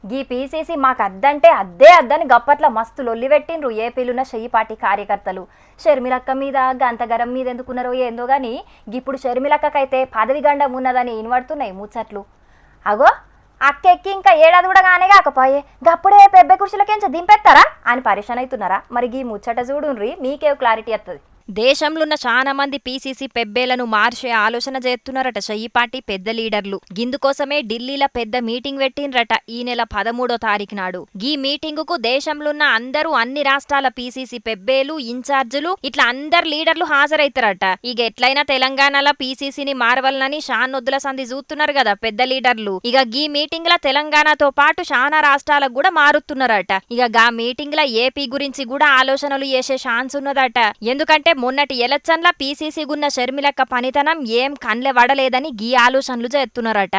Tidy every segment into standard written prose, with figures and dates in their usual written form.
గీ PCC మాకు అద్దంటే అద్దే అద్దని గప్పట్ల మస్తు లొల్లి పెట్టిండ్రు ఏపీలున్న చెయ్యి పార్టీ కార్యకర్తలు. షర్మిలక్క మీద గంతగరం మీద ఎందుకున్నారో ఏందో గాని ఇప్పుడు షర్మిలక్కకైతే పదవి గండం ఉన్నదని ఇనబడుతున్నాయి ముచ్చట్లు. అగో అక్కెక్కి ఇంకా ఏడాది కూడా కానే కాకపోయే గప్పుడే పెబ్బె కుర్చీలకేంచ దింపెత్తారా అని పరిశాన్ అవుతున్నారా? మరి గీ ముచ్చట చూడుండ్రి మీకే క్లారిటీ వస్తుంది. దేశంలోన్న చాలా మంది పీసీసీ పెబ్బేలను మార్చే ఆలోచన చేస్తున్నారట చెయ్యి పార్టీ పెద్ద లీడర్లు. గిందుకోసమే ఢిల్లీలో పెద్ద మీటింగ్ పెట్టిండ్రట ఈ నెల 13వ తారీఖు నాడు. ఈ మీటింగుకు దేశంలోన్న అందరూ అన్ని రాష్ట్రాల పీసీసీ పెబ్బేలు ఇన్ఛార్జీలు ఇట్లా అందరు లీడర్లు హాజరైతారట. ఇక ఎట్లయినా తెలంగాణలో పీసీసీని మారవలనని షానొద్దుల సంధి చూస్తున్నారు కదా పెద్ద లీడర్లు. ఇక గీ మీటింగ్ ల తెలంగాణతో పాటు చాలా రాష్ట్రాలకు కూడా మారుతున్నారట. ఇక గా మీటింగ్ ల ఏపీ గురించి కూడా ఆలోచనలు చేసే ఛాన్స్ ఉన్నదట. ఎందుకంటే మొన్నటి ఎలక్షన్ల పీసీసీ గున్న షర్మిలక్క పనితనం ఏం కన్లె వడలేదని గీ ఆలోచనలు చేస్తున్నారట.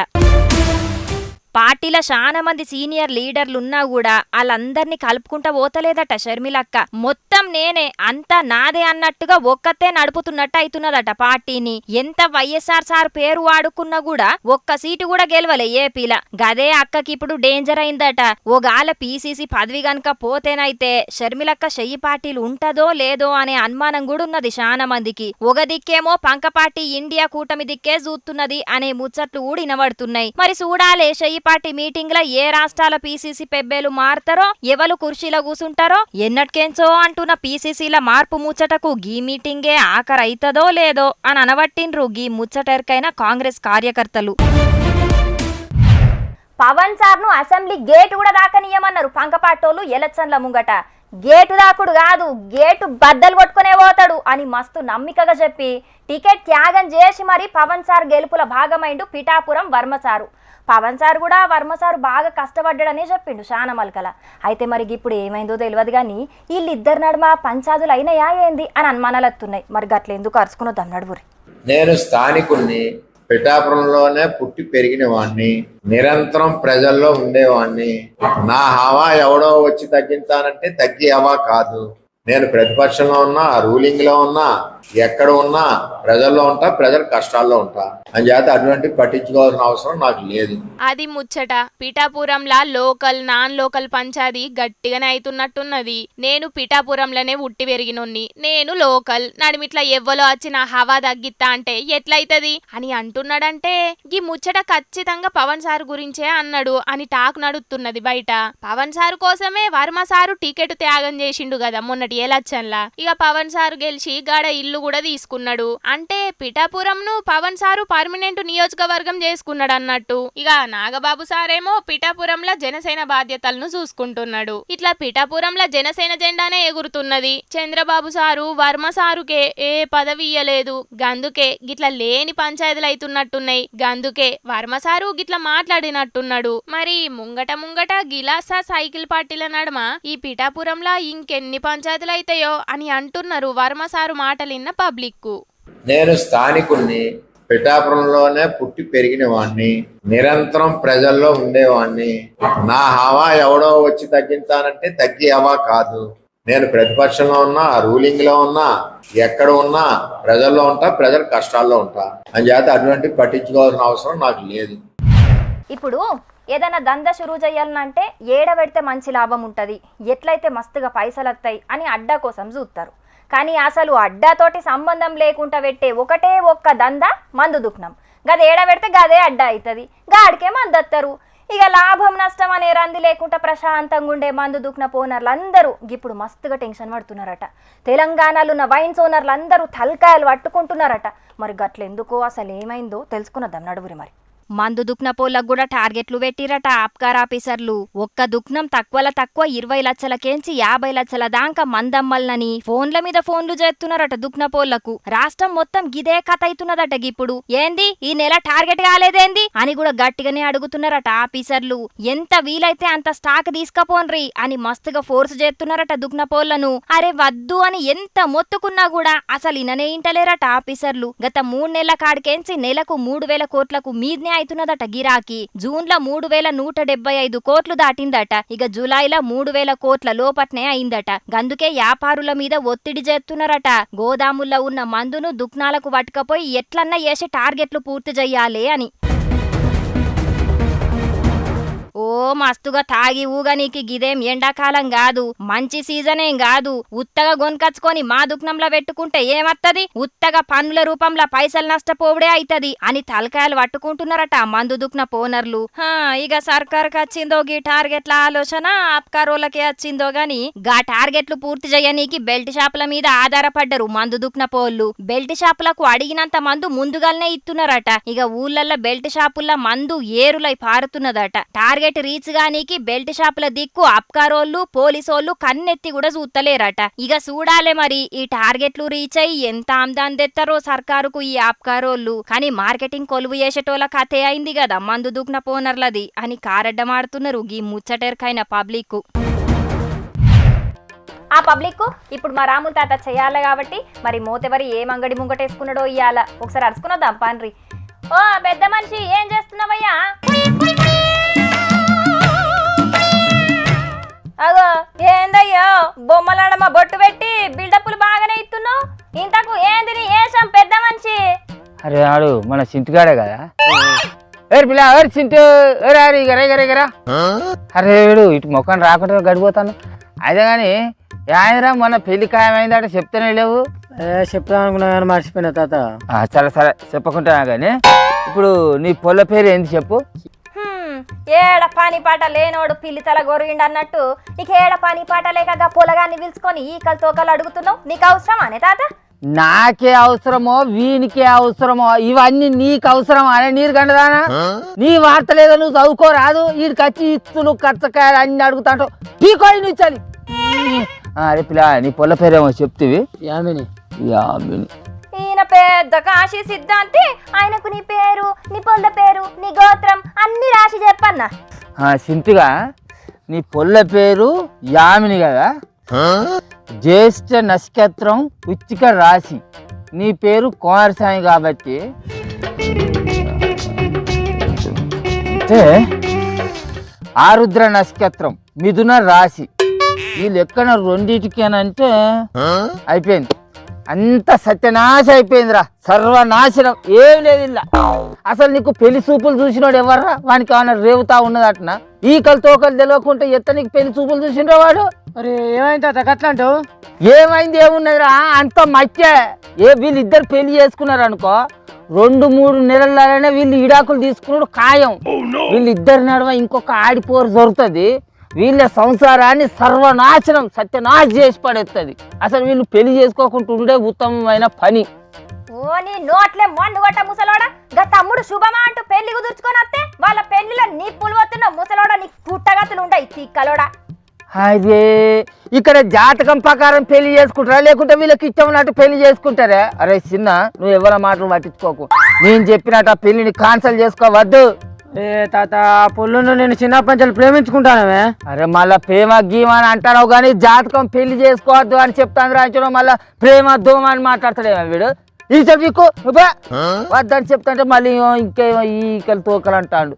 పార్టీల చాలా మంది సీనియర్ లీడర్లున్నా కూడా వాళ్ళందరినీ కలుపుకుంటా పోతలేదట షర్మిలక్క. మొత్తం నేనే అంతా నాదే అన్నట్టుగా ఒక్కతే నడుపుతున్నట్టు అవుతున్నదట పార్టీని. ఎంత వైఎస్ఆర్ సార్ పేరు వాడుకున్నా కూడా ఒక్క సీటు కూడా గెలవలే ఏపీల. గదే అక్కకి ఇప్పుడు డేంజర్ అయిందట. ఓగాల పీసీసీ పదవి గనక పోతేనైతే షర్మిలక్క చెయ్యి పార్టీలు ఉంటదో లేదో అనే అనుమానం కూడా ఉన్నది చాలా మందికి. ఒక దిక్కేమో పంక పార్టీ ఇండియా కూటమి దిక్కే చూస్తున్నది అనే ముచ్చట్లు కూడా వినబడుతున్నాయి. మరి చూడాలే చెయ్యి పార్టీ మీటింగ్ ల ఏ రాష్ట్రాల పీసీసీ పెబ్బేలు మారతారో ఎవరు కుర్చీలో కూసుంటారో. ఎన్నట్కేంచో అంటున్న పీసీసీల మార్పు ముచ్చటకు గీ మీటింగే ఆఖరైతదో లేదో అని అనబట్టిండ్రు గీ ముచ్చటెరకైన కాంగ్రెస్ కార్యకర్తలు. పవన్ సార్ను అసెంబ్లీ గేటు కూడా దాకనీయమన్నారు పంకపాటోలు ఎలక్షన్ల ముంగట. గేటు దాకుడు కాదు గేటు బద్దలు కొట్టుకునే పోతాడు అని మస్తు నమ్మికగా చెప్పి టికెట్ త్యాగం చేసి మరి పవన్ సార్ గెలుపుల భాగమైండు పిఠాపురం వర్మసారు. పవన్ సార్ కూడా వర్మసారు బాగా కష్టపడ్డాడనే చెప్పిండు శానమల్కల. అయితే మరి ఇప్పుడు ఏమైందో తెలియదు కానీ వీళ్ళిద్దరు నడుమ పంచాదులు అయినాయా ఏంది అని అనుమానాలు వస్తున్నాయి. మరి గట్ల ఎందుకు అరుచుకున్నద్దాం నడువురి. నేను స్థానికుణ్ణి, పిఠాపురంలోనే పుట్టి పెరిగిన వాణ్ణి, నిరంతరం ప్రజల్లో ఉండేవాణ్ణి. నా హవా ఎవడో వచ్చి తగ్గించానంటే తగ్గి హవా కాదు. నేను ప్రతిపక్షంలో ఉన్నా, రూలింగ్ లో ఉన్నా, ఎక్కడ ఉన్నా ప్రజల్లో ఉంటా, ప్రజల కష్టాల్లో ఉంటా అని చేత అటువంటి పట్టించుకోవాల్సిన అవసరం నాకు లేదు. అది ముచ్చట. పిఠాపురంలా లోకల్ నాన్ లోకల్ పంచాది గట్టిగానే అవుతున్నట్టున్నది. నేను పిఠాపురంలోనే ఉట్టి పెరిగినోన్ని, నేను లోకల్ నడిమిట్లా ఎవ్వలో వచ్చిన హవా తగ్గిత్తా అంటే ఎట్లయితది అని అంటున్నాడంటే ఈ ముచ్చట ఖచ్చితంగా పవన్ సార్ గురించే అన్నాడు అని టాక్ నడుస్తున్నది బయట. పవన్ సార్ కోసమే వర్మ సారు టికెట్ త్యాగం చేసిండు కదా మొన్నటి ఎలక్షన్లా. ఇక పవన్ సార్ గెలిచి గాడ ఇల్లు కూడా తీసుకున్నాడు. అంటే పిఠాపురంను పవన్ సారు పర్మనెంట్ నియోజకవర్గం చేసుకున్నాడు అన్నట్టు. ఇక నాగబాబు సారేమో పిఠాపురంలో జనసేన బాధ్యతలను చూసుకుంటున్నాడు. ఇట్లా పిఠాపురంలో జనసేన జెండానే ఎగురుతున్నది. చంద్రబాబు సారు వర్మ సారుకే ఏ పదవి ఇయ్యలేదు. గందుకే గిట్ల లేని పంచాయతీలు అవుతున్నట్టున్నాయి. గందుకే వర్మ సారు గిట్ల మాట్లాడినట్టున్నాడు. మరి ముంగట గిలాసా సైకిల్ పార్టీల నడుమ ఈ పిఠాపురంలో ఇంకెన్ని పంచాయతీలు అయితాయో అని అంటున్నారు వర్మ సారు మాటలిన్న పబ్లిక్. నేను స్థానికుణ్ణి, పిఠాపురంలోనే పుట్టి పెరిగిన వాణ్ణి, నిరంతరం ప్రజల్లో ఉండేవాణ్ణి. నా హవా ఎవడో వచ్చి తగ్గించానంటే తగ్గి హవా కాదు. నేను ప్రతిపక్షంలో ఉన్నా, రూలింగ్ లో ఉన్నా, ఎక్కడ ఉన్నా ప్రజల్లో ఉంటా, ప్రజల కష్టాల్లో ఉంటా అని చేత అటువంటి పట్టించుకోవాల్సిన అవసరం నాకు లేదు. ఇప్పుడు ఏదైనా దంద షురూ చేయాలనంటే ఏడబెడితే మంచి లాభం ఉంటుంది, ఎట్లయితే మస్తుగా పైసలు వస్తాయి అని అడ్డా కోసం చూస్తారు. కానీ అసలు అడ్డాతోటి సంబంధం లేకుండా పెట్టే ఒకటే ఒక్క దంద మందు దుఃఖం. గది ఏడబెడితే గదే అడ్డా అవుతుంది, గాడికే మందు వస్తారు. ఇక లాభం నష్టం అనే రంది లేకుండా ప్రశాంతంగా ఉండే మందు దుఃఖన ఓనర్లు అందరూ ఇప్పుడు మస్తుగా టెన్షన్ పడుతున్నారట. తెలంగాణలో ఉన్న వైన్స్ ఓనర్లు అందరూ తలకాయలు పట్టుకుంటున్నారట. మరి గట్లెందుకో అసలు ఏమైందో తెలుసుకున్నద్దాం నడువురి. మరి మందు దుఃఖన పోళ్ళకు కూడా టార్గెట్లు పెట్టిరట ఆప్కార్ ఆఫీసర్లు. ఒక్క దుఃఖనం తక్కువ 20 లక్షలకేంచి 50 లక్షల దాకా మందమ్మల్నని ఫోన్ల మీద ఫోన్లు చేస్తున్నారట దుఃఖన పోళ్లకు. రాష్ట్రం మొత్తం గిదే కథ అవుతున్నదట. ఇప్పుడు ఏంది ఈ నెల టార్గెట్ కాలేదేంది అని కూడా గట్టిగానే అడుగుతున్నారట ఆఫీసర్లు. ఎంత వీలైతే అంత స్టాక్ తీసుకపోన్రి అని మస్తుగా ఫోర్స్ చేస్తున్నారట దుఃఖన పోళ్లను. అరే వద్దు అని ఎంత మొత్తుకున్నా కూడా అసలు ఇననే ఇంటలేరట ఆఫీసర్లు. గత 3 నెలల కాడికేంచి నెలకు 3,000 కోట్లకు మీదనే అవుతున్నదట గిరాకీ. జూన్లో 3,175 కోట్లు దాటిందట. ఇక జూలైలో 3,000 కోట్ల లోపట్నే అయిందట. గందుకే వ్యాపారుల మీద ఒత్తిడి చేస్తున్నారట. గోదాముల్లో ఉన్న మందును దుకాణాలకు పట్టుకపోయి ఎట్లన్నా చేసి టార్గెట్లు పూర్తి చెయ్యాలి అని. ఓ మస్తుగా తాగి ఊగనీకి గిదేం ఎండాకాలం కాదు, మంచి సీజన్ ఏం కాదు. ఉత్తగా గొనకచ్చుకొని మా దుకాణంలో పెట్టుకుంటే ఏమత్తది, ఉత్తగా పన్నుల రూపంలో పైసలు నష్టపోవడే అయితది అని తలకాయలు పట్టుకుంటున్నారట మందు దుక్న పోనర్లు. ఇక సర్కార్కి వచ్చిందో గీ టార్గెట్ల ఆలోచన ఆప్కారోళ్ళకే వచ్చిందో గాని గా టార్గెట్లు పూర్తి చేయనీకి బెల్ట్ షాపుల మీద ఆధారపడ్డరు మందు దుక్న పోళ్ళు. బెల్ట్ షాపులకు అడిగినంత మందు ముందుగానే ఇస్తున్నారట. ఇక ఊళ్ళల్లో బెల్ట్ షాపుల్లో మందు ఏరులై పారుతున్నదట. టార్గెట్ రీచ్ గానీకి బెల్ట్ షాపుల దిక్కు అప్కారోళ్ళు పోలీసోళ్ళు కన్నెత్తి కూడా చూస్తలేరట. ఇక చూడాలే మరి ఈ టార్గెట్లు రీచ్ అయ్యి ఎంత ఆమ్దాన్ తెస్తారో సర్కారుకు ఈ ఆప్కారోళ్ళు. కానీ మార్కెటింగ్ కొలువు చేసేటోళ్ళ కథే అయింది కదా మందు దుక్న పోనర్లది అని కారడ్డమాడుతున్నారు గీ ముచ్చటెరకైన పబ్లిక్. ఆ పబ్లిక్ ఇప్పుడు మా రాముల తాత చేయాలి కాబట్టి మరి మోతెవరి ఏం అంగడి ముంగటేసుకున్నాడో ఇయ్యాల ఒకసారి అరుచుకున్నదాం పాన్రి. ఓ పెద్ద మనిషి ఏం చేస్తున్నావయ్యా? అగో ఏందయ్యో బొమ్మలాడమ్మ బొట్టు పెట్టి బిల్డప్లు బాగానే ఇస్తున్నావు, ఇంతకు ఏంది నీ ఏషం పెద్ద మనిషి? అరే ఆడు మన చింటుగాడే కదా. పిల్ల చింటు గరా అరే వీడు ఇటు మొక్కను రాకుండా గడిపోతాను. అయితే కానీ ఆయనరా మన పెళ్లి ఖాయమైందట చెప్తానే లేవు. చెప్తాను అనుకున్నా కానీ మర్చిపోయినా తాత. సరే సరే చెప్పకుంటా కానీ ఇప్పుడు నీ పొల్ల పేరు ఏంది చెప్పు. ఏడ పని పాట లేనోడు పిల్లి తల గొరిగిండు అన్నట్టు నీకు ఏడ పని పాట లేక పొలగాన్ని పిలుచుకొని ఈకలు తోకలు అడుగుతున్నావు, నీకు అవసరమా అనే తాత? నాకే అవసరమో వీనికే అవసరమో ఇవన్నీ నీకు అవసరమా అనే నీరు గండదానా? నీ వార్త లేదో నువ్వు చదువుకోరాదు. వీడికి వచ్చి ఇత్తులు కచ్చకాయలు అన్ని అడుగుతాంటావు, పీకోయి నుంచాలి. అరే పిల్ల నీ పొల్ల పేరేమో చెప్తివి? యామిని. యామిని. ఈయన పెద్ద కాశీ సిద్ధాంతి, ఆయనకు నీ పేరు నీ పొల్ల పేరు నీ గోత్రం అన్ని రాసి చెప్పన్నా. సింతిగా నీ పొల్ల పేరు యామిని కదా, జ్యేష్ఠ నక్షత్రం ఉచ్చిక రాశి, నీ పేరు కుమారస్వామి కాబట్టి ఆరుద్ర నక్షత్రం మిథున రాశి. ఈ లెక్కన రెండిటికేనంటే అయిపోయింది, అంత సత్యనాశ అయిపోయిందిరా, సర్వనాశనం ఏం లేదు ఇలా. అసలు నీకు పెళ్లి చూపులు చూసినోడు ఎవర్రా? వానికి ఏమన్నా రేవుతా ఉన్నదటనా? ఈకలు తోకలు తెలియకుంటే ఎత్త నీకు పెళ్లి చూపులు చూసిండ్రా వాడు? మరి ఏమైంది తాత అట్లా అంటావు? ఏమైంది ఏమున్నదిరా, అంత మచ్చే. వీళ్ళిద్దరు పెళ్లి చేసుకున్నారు అనుకో 2-3 నెలలనే వీళ్ళు ఇడాకులు తీసుకున్నాడు ఖాయం. వీళ్ళిద్దరి నడువ ఇంకొక ఆడిపోరు దొరుకుతుంది, వీళ్ళ సంసారాన్ని సర్వనాశనం సత్యనాశ చేసి పడేస్తుంది. అసలు వీళ్ళు పెళ్లి చేసుకోకుండా ఉండే ఉత్తమమైన పని. ఓ నీ నోట్లే మండు కొట్ట ముసలోడా, గా తమ్ముడు శుభమా అంటూ పెళ్లి కుదుర్చుకొని వస్తే వాళ్ళ పెళ్లిలో నీ పులివత్తున్న ముసలోడా నీకు పుట్టగతులు ఉంటాయి తిక్కలోడా. అదే ఇక్కడ జాతకం ప్రకారం పెళ్లి చేసుకుంటారా లేకుంటే వీళ్ళకి ఇష్టం ఉన్నట్టు పెళ్లి చేసుకుంటారా? అరే చిన్న నువ్వు ఎవరి మాటలు పట్టించుకోకు, నేను చెప్పినట్టు ఆ పెళ్లిని క్యాన్సల్ చేసుకోవద్దు. తాత పొల్లును నేను చిన్నప్పటి నుంచి ప్రేమించుకుంటానమే. అరే మళ్ళా ప్రేమ గీమ అని అంటావు కానీ జాతకం పెళ్లి చేసుకోవద్దు అని చెప్తాను రాంచడం, మళ్ళా ప్రేమ దోమ అని మాట్లాడతాడేమో వీడు. ఈ చెప్పు వద్దని చెప్తాంటే మళ్ళీ ఇంకేమో ఈకలు తోకలు అంటాడు.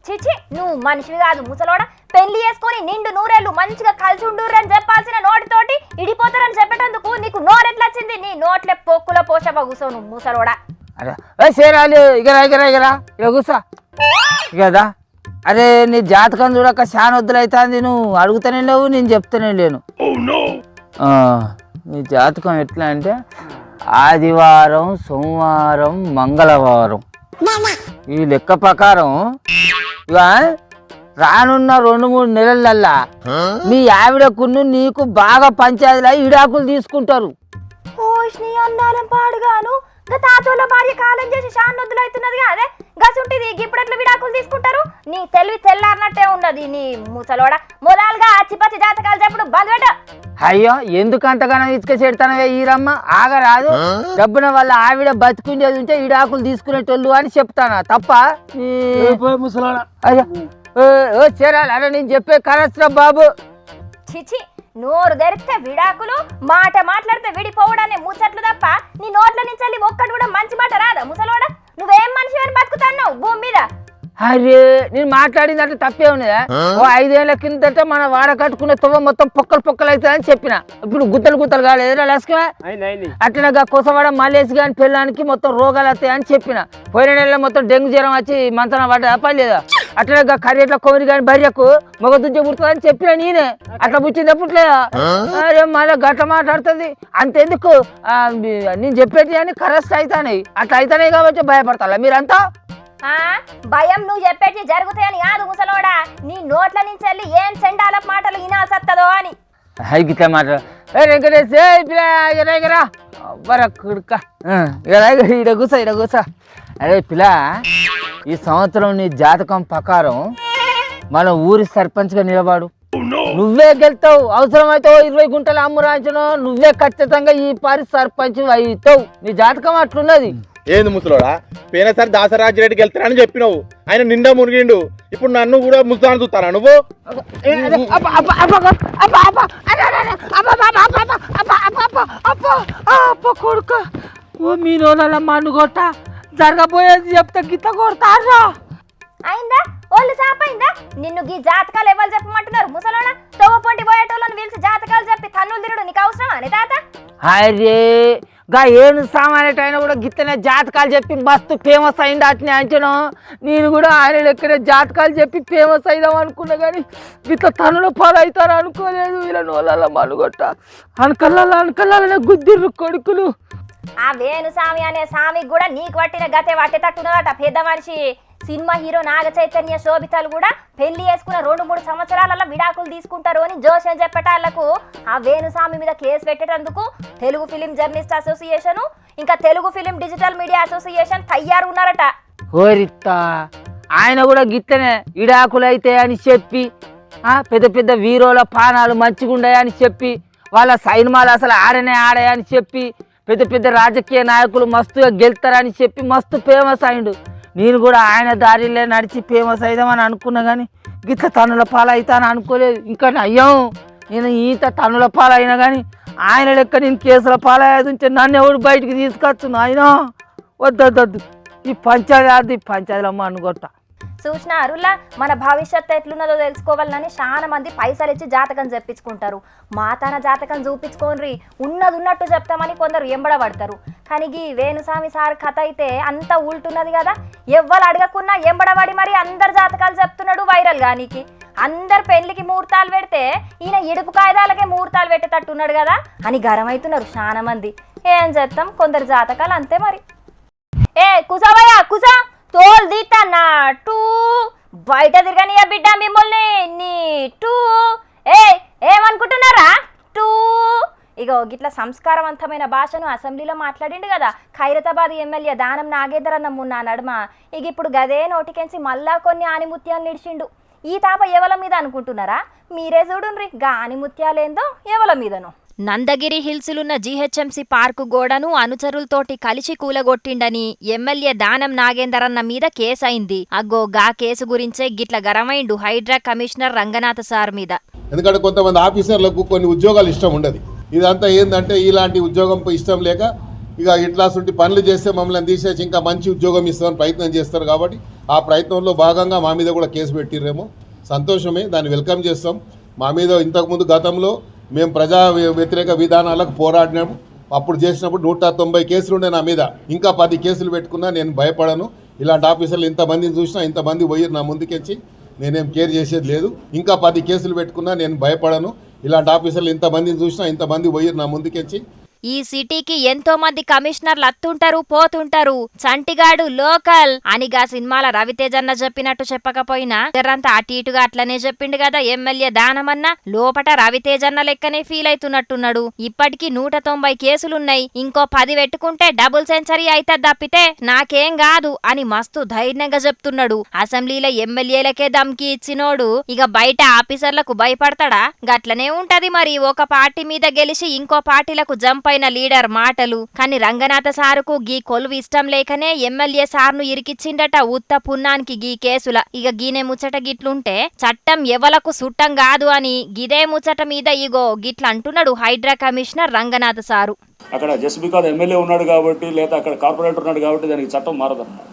చిచి నువ్వు మనిషివి కాదు ముసలోడా, పెళ్లి చేసుకొని నిండు నూరేళ్ళు మంచిగా కలిసి ఉండుర్రని చెప్పాల్సిన నోటితోటి ఇడిపోతారని చెప్పేటందుకు నీకు నోరెట్లొచ్చింది? నీ నోట్లే పొక్కుల పోషప కూసో నువ్వు ముసలోడా. అరే సేరాలు ఇగరా ఇగరా ఇగరా ఇక కూసా కదా. అరే నీ జాతకం చూడక చాలా వద్దులైతుంది, నువ్వు అడుగుతానే లేవు నేను చెప్తానే లేను. నీ జాతకం ఎట్లా అంటే ఆదివారం సోమవారం మంగళవారం ఈ లెక్క ప్రకారం ఇక రానున్న 2-3 నెలలల్లా మీ ఆవిడకును నీకు బాగా పంచాయతీలో ఇడాకులు తీసుకుంటారు. ఓష్ని అన్నాలం పాడుగాను తాతోళ్ళ భార్య కాలం చేసి షాన్నొద్దులు అవుతున్నది అదే గసుంటిది ఇప్పుడు ఎట్లా విడాకులు తీసుకుంటారు? నీ తెలివి తెల్లారినట్టే ఉన్నది నీ ముసలోడ. మొదలుగా అచ్చిపచ్చి జాతకాలు చెప్పుడు బంద్ పెట్ట. అయ్యో ఎందుకంతగానో ఇసుక చెడతానవే ఈరమ్మ, ఆగరాదు. డబ్బున వాళ్ళ ఆవిడ బతుకుండేది ఉంటే ఇడాకులు తీసుకునేటోళ్ళు అని చెప్తానా తప్ప? అయ్యో చేరాలి. అరే నేను చెప్పే కరస్రా బాబు. చిచి నోరు తెరిస్తే విడాకులు, మాట మాట్లాడితే విడిపోవడానే ముచ్చట్లు తప్ప నీ నోట్ల నుంచి ఒక్కటి కూడా మంచి మాట రాదా ముసలోడ? నువ్వేం మనిషి అని బతుకుతున్నావు భూమి మీద? అరే నేను మాట్లాడిందంటే తప్పే ఉన్నదా? ఓ 5 ఏళ్ల కిందట మన వాడ కట్టుకునే తొవ్వ మొత్తం పొక్కలు అవుతుందని చెప్పిన, ఇప్పుడు గుత్తలు కాలేదురా లక్ష్మ. అట్లనగా కొసవాడ మలేసి గాని పెళ్ళానికి మొత్తం రోగాలు వస్తాయని చెప్పిన. పోయిన నెలలో మొత్తం డెంగ్యూ జ్వరం వచ్చి మంచన పడ్డా పడలేదా? అట్లా కర్రెట్ల కోరి కానీ భార్యకు మగ దుంచ పుడుతుందని చెప్పిన నేనే అట్లా పుచ్చింది ఎప్పుడులే అరే మళ్ళీ గట్ల మాట్లాడుతుంది అంతెందుకు నేను చెప్పేది అని కరెక్ట్ అవుతాయి అట్లా అవుతాయి కాబట్టి భయపడతా మీరంతా భయం నువ్వు చెప్పేటి జరుగుతాయని కాదు ముసలోడా, నీ నోట్ల నుంచి వెళ్ళి ఏం చెండాల మాటలు వినాల్సి వస్తుందో అని. గిట్లా మాట్లాడు వెంకటేష్ ఎగరా కుడుక ఇడ కూసా. అరే పిల్ల, ఈ సంవత్సరం నీ జాతకం ప్రకారం మన ఊరి సర్పంచ్గా నిలబడు. నువ్వే గెలుతావు. అవసరమైతే 20 గుంటలు అమ్మురాంచను నువ్వే ఖచ్చితంగా ఈ పారి సర్పంచ్ అవుతావు. నీ జాతకం అట్లున్నది. ఏంది ముసలోడా, పోయినసారి దాసరాజిరెడ్డికి వెళ్తానని చెప్పినావు, ఆయన నిండా మునిగిండు. ఇప్పుడు నన్ను కూడా ముస్తాను చూస్తారా నువ్వు? కొడుక ఓ మీరు మన్నుగొట్ట జరగబోయేది చెప్తే గిత్త కొడతారా? అయిందా ఒళ్ళు సాపైందా? నిన్ను గీ జాతకాలు ఎవరు చెప్పమంటున్నారు ముసలోడా? తవ్వ పొంటి పోయేటోళ్ళని పిలిచి జాతకాలు చెప్పి తన్నులు తినడు నీకు అవసరమా అని తాత? అరే గా ఏను సామాన్యట అయినా కూడా గిత్తనే జాతకాలు చెప్పి మస్తు ఫేమస్ అయింది అట్నే అంచను. నేను కూడా ఆయన లెక్కనే జాతకాలు చెప్పి ఫేమస్ అయిదాం అనుకున్నా కానీ గిట్ల తనులో పాలు అవుతారు అనుకోలేదు. వీళ్ళ నోళ్ళ మనుగొట్ట అనకల్లాలనే గుద్దిర్రు కొడుకులు. ఆ వేణుస్వామి అనే స్వామికి కూడా నీకు పట్టిన గతే పట్టేటట్టున్నదట పెద్ద మనిషి. సినిమా హీరో నాగ చైతన్య శోభితలు కూడా పెళ్లి చేసుకున్న 2-3 సంవత్సరాలలో విడాకులు తీసుకుంటారు అని జోషం చెప్పేటాళ్లకు ఆ వేణుస్వామి మీద కేసు పెట్టేటందుకు తెలుగు ఫిలిం జర్నలిస్ట్ అసోసియేషన్ ఇంకా Telugu film digital media association తయారు ఉన్నారట. ఓరిత్తా ఆయన కూడా గిత్తనే విడాకులైతే అని చెప్పి పెద్ద పెద్ద వీరోల పానాలు మంచిగుండాయని చెప్పి వాళ్ళ సైన్మాలు అసలు ఆడాయని చెప్పి పెద్ద పెద్ద రాజకీయ నాయకులు మస్తుగా గెలుతారని చెప్పి మస్తు ఫేమస్ అయిండు. నేను కూడా ఆయన దారిలో నడిచి ఫేమస్ అయిదామని అనుకున్నా కానీ గిట్ల తన్నుల పాలు అవుతాను అనుకోలేదు. ఇంకా అయ్యాం నేను ఈత తన్నుల పాలు అయినా కానీ ఆయన లెక్క నేను కేసుల పాలు అయ్యేది ఉంటే నన్ను ఎవడు బయటికి తీసుకొచ్చును. ఆయన వద్దొద్దు ఈ పంచాయతీలమ్మ అనుకొట్ట. చూసిన అరులా మన భవిష్యత్తు ఎట్లున్నదో తెలుసుకోవాలని చాలా మంది పైసలు ఇచ్చి జాతకం చెప్పించుకుంటారు. మా తన జాతకం చూపించుకోనరి ఉన్నది ఉన్నట్టు చెప్తామని కొందరు ఎంబడబడతారు. కానీ ఈ వేణుస్వామి సార్ కథ అయితే అంత ఉల్టున్నది కదా. ఎవ్వరు అడగకున్నా ఎంబడబడి మరి అందరు జాతకాలు చెప్తున్నాడు వైరల్ గానికి. అందరు పెళ్లికి ముహూర్తాలు పెడితే ఈయన ఇడుపు కాయిదాలకే ముహూర్తాలు పెట్టేటట్టున్నాడు కదా అని గరమవుతున్నారు చాలా మంది. ఏం చేస్తాం, కొందరు జాతకాలు అంతే మరి. కుసవయ్యా కుసా తోలు దీతన్నా టూ బయట తిరగనియా బిడ్డ మిమ్మల్ని నీ టూ ఏమనుకుంటున్నారా టూ. ఇగో గిట్ల సంస్కారవంతమైన భాషను అసెంబ్లీలో మాట్లాడిండు కదా ఖైరతాబాద్ ఎమ్మెల్యే దానం నాగేందర్ అన్న మున్నా నడుమ. ఇక ఇప్పుడు గదే నోటికెంచి మళ్ళా కొన్ని ఆనిముత్యాలు నిడిచిండు. ఈ తాప ఎవల మీద అనుకుంటున్నారా? మీరే చూడుండ్రి గా ఆనిముత్యాలేందో ఎవల మీదను. నందగిరి హిల్స్లున్న జీహెచ్ఎంసీ పార్కు గోడను అనుచరులతోటి కలిసి కూలగొట్టిండని ఎమ్మెల్యే దానం నాగేందరన్న మీద కేసైంది. అగ్గో గా కేసు గురించే గిట్ల గరమైండు హైడ్రా కమిషనర్ రంగనాథ్ సార్ మీద. ఎందుకంటే కొంతమంది ఆఫీసర్లకు కొన్ని ఉద్యోగాలు ఇష్టం ఉండదు. ఇదంతా ఏంటంటే ఇలాంటి ఉద్యోగం ఇష్టం లేక ఇక ఇట్లాంటి పనులు చేస్తే మమ్మల్ని తీసేసి ఇంకా మంచి ఉద్యోగం ఇస్తామని ప్రయత్నం చేస్తారు. కాబట్టి ఆ ప్రయత్నంలో భాగంగా మా మీద కూడా కేసు పెట్టిర్రేమో సంతోషమే, దాన్ని వెల్కమ్ చేస్తాం. మా మీద ఇంతకుముందు గతంలో మేము ప్రజా వ్యతిరేక విధానాలకు పోరాడినాము. అప్పుడు చేసినప్పుడు 190 కేసులు ఉండే నా మీద. ఇంకా 10 కేసులు పెట్టుకున్నా నేను భయపడను. ఇలాంటి ఆఫీసర్లు ఇంతమందిని చూసినా ఇంతమంది పోయి నా ముందుకెచ్చి నేనేం కేర్ చేసేది లేదు. ఇంకా 10 కేసులు పెట్టుకున్నా నేను భయపడను. ఇలాంటి ఆఫీసర్లు ఇంతమందిని చూసినా ఇంతమంది పోయి నా ముందుకెచ్చి. ఈ సిటీకి ఎంతో మంది కమిషనర్లు అత్తుంటారు పోతుంటారు. చంటిగాడు లోకల్ అనిగా సినిమాల రవితేజన్న చెప్పినట్టు చెప్పకపోయినా జరంతా అటు ఇటుగా అట్లనే చెప్పిండు కదా ఎమ్మెల్యే దానమన్న. లోపట రవితేజన్న లెక్కనే ఫీల్ అవుతున్నట్టున్నాడు. ఇప్పటికీ 190 కేసులున్నాయి, ఇంకో 10 పెట్టుకుంటే డబుల్ సెంచరీ అయితే తప్పితే నాకేం కాదు అని మస్తు ధైర్యంగా చెప్తున్నాడు. అసెంబ్లీలో ఎమ్మెల్యేలకే దమ్కి ఇచ్చినోడు ఇక బయట ఆఫీసర్లకు భయపడతాడా? గట్లనే ఉంటది మరి. ఒక పార్టీ మీద గెలిచి ఇంకో పార్టీలకు జంప్ అయిన లీడర్ మాటలు. కానీ రంగనాథ సారుకు గీ కొలువు ఇష్టం లేకనే ఎమ్మెల్యే సార్ను ఇరికిచ్చిండట ఉత్త పున్నానికి గీ కేసుల. ఇక గీనే ముచ్చట గిట్లుంటే చట్టం ఎవలకు సుట్టం కాదు అని గిదే ముచ్చట మీద ఇగో గిట్ల అంటున్నాడు హైడ్రా కమిషనర్ రంగనాథ సారు. అక్కడ జస్ట్ బికాజ్ ఎమ్మెల్యే ఉన్నాడు కాబట్టి లేదా అక్కడ కార్పొరేటర్ ఉన్నాడు కాబట్టి దానికి చట్టం మారదన్నమాట.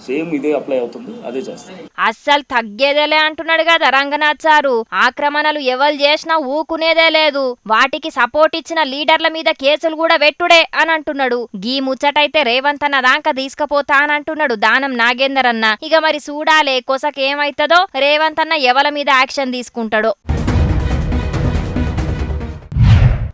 సేమ్ ఇదే అప్లై అవుతుంది, అదే చేస్తాం. అస్సలు తగ్గేదేలే అంటున్నాడు కదా రంగనాథ్ సారు. ఆక్రమణలు ఎవరు చేసినా ఊకునేదే లేదు, వాటికి సపోర్ట్ ఇచ్చిన లీడర్ల మీద కేసులు కూడా వెట్టుడే అని అంటున్నాడు. గీ ముచ్చటైతే రేవంత్ అన్న దాకా తీసుకుపోతా అని అంటున్నాడు దానం నాగేందర్ అన్న. ఇక మరి చూడాలే కొసకేమైతుందో, రేవంత్ అన్న ఎవల మీద యాక్షన్ తీసుకుంటాడో.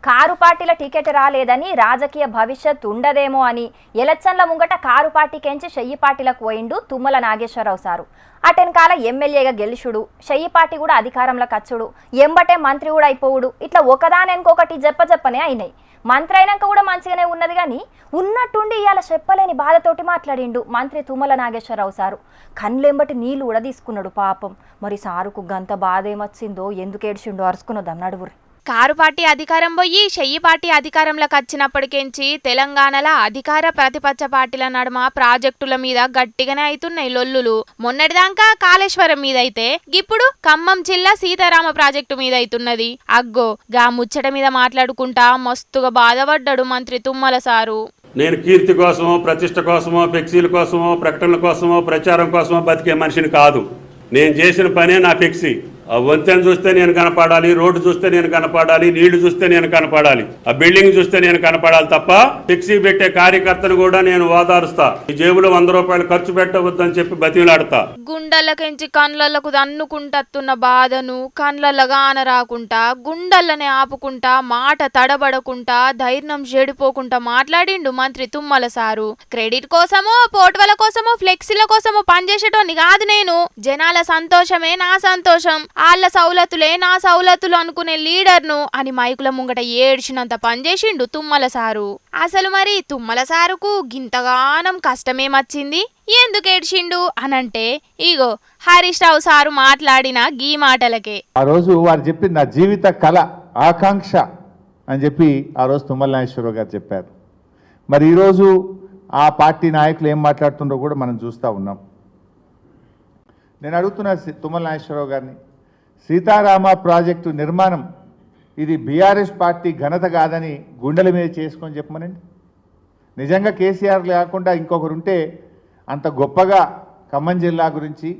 కారు పార్టీల టికెట్ రాలేదని రాజకీయ భవిష్యత్ ఉండదేమో అని ఎలక్షన్ల ముంగట కారు పార్టీకెంచి షెయ్యి పార్టీలకు పోయిండు తుమ్మల నాగేశ్వరరావు సారు. అటెన్కాల ఎమ్మెల్యేగా గెలుచుడు, షెయ్యి పార్టీ కూడా అధికారంలోకి వచ్చుడు, ఎంబటే మంత్రి కూడా అయిపోవుడు, ఇట్లా ఒకదానెనుకొకటి చెప్పనే అయినాయి. మంత్రి అయినాక కూడా మంచిగానే ఉన్నది కానీ ఉన్నట్టుండి ఇవాళ చెప్పలేని బాధతోటి మాట్లాడిండు మంత్రి తుమ్మల నాగేశ్వరరావు సారు. కళ్ళెంబటి నీళ్లు కూడా తీసుకున్నాడు పాపం. మరి సారుకు గంత బాధ ఏమొచ్చిందో, ఎందుకు ఏడ్చిండో అరుచుకున్నదాం నడువురి. కారు పార్టీ అధికారం పోయి షెయ్యి పార్టీ అధికారంలోకి వచ్చినప్పటికెంచి తెలంగాణలో అధికార ప్రతిపక్ష పార్టీల నడుమ ప్రాజెక్టుల మీద గట్టిగానే అవుతున్నాయి లొల్లులు. మొన్నటిదాకా కాళేశ్వరం మీద అయితే ఇప్పుడు ఖమ్మం జిల్లా సీతారామ ప్రాజెక్టు మీద అవుతున్నది. అగ్గో గా ముచ్చట మీద మాట్లాడుకుంటా మస్తుగా బాధపడ్డాడు మంత్రి తుమ్మల సారు. నేను కీర్తి కోసమో, ప్రతిష్ట కోసమో, ఫ్లెక్సీల కోసమో, ప్రకటనల కోసమో, ప్రచారం కోసమో బతికే మనిషిని కాదు. నేను చేసిన పనే నా ఫ్లెక్సీ. ఆ వంతెన చూస్తే నేను కనపడాలి, రోడ్డు చూస్తే నేను కనపడాలి, నీళ్లు చూస్తే నేను కనపడాలి, ఆ బిల్డింగ్ చూస్తే నేను కనపడాలి తప్ప ఫ్లెక్సీ పెట్టే కార్యకర్తను కూడా నేను ఓదారుస్తా. ఈ జేబులో 100 రూపాయలు ఖర్చు పెట్టవద్దని చెప్పి బతిలాడతా. గుండెలకెంచి కండ్లకు దన్నుకుంటత్తున్న బాధను కండ్లగా ఆనరాకుంటా, గుండెలనే ఆపుకుంటా, మాట తడబడకుంటా, ధైర్యం చెడిపోకుండా మాట్లాడిండు మంత్రి తుమ్మల సారు. క్రెడిట్ కోసమో, పోట్వల కోసమో, ఫ్లెక్సీల కోసమో పనిచేసేటోని కాదు నేను. జనాల సంతోషమే నా సంతోషం, ఆళ్ల సౌలతులే నా సౌలతులు అనుకునే లీడర్ను అని మైకుల ముంగట ఏడ్చినంత పనిచేసిండు తుమ్మల సారు. అసలు మరి తుమ్మల సారుకు గింతగానం కష్టమేమొచ్చింది, ఎందుకు ఏడ్చిండు అనంటే ఇగో హరీష్ రావు సారు మాట్లాడిన గీ మాటలకే. ఆ రోజు వారు చెప్పింది నా జీవిత కళ, ఆకాంక్ష అని చెప్పి ఆ రోజు తుమ్మల నాగేశ్వరరావు గారు చెప్పారు. మరి ఈరోజు ఆ పార్టీ నాయకులు ఏం మాట్లాడుతుండో కూడా మనం చూస్తూ ఉన్నాం. నేను అడుగుతున్నా తుమ్మల నాగేశ్వరరావు గారిని, సీతారామ ప్రాజెక్టు నిర్మాణం ఇది బీఆర్ఎస్ పార్టీ ఘనత కాదని గుండెల మీద చేసుకొని చెప్పమనండి. నిజంగా కేసీఆర్ లేకుండా ఇంకొకరు ఉంటే అంత గొప్పగా ఖమ్మం జిల్లా గురించి,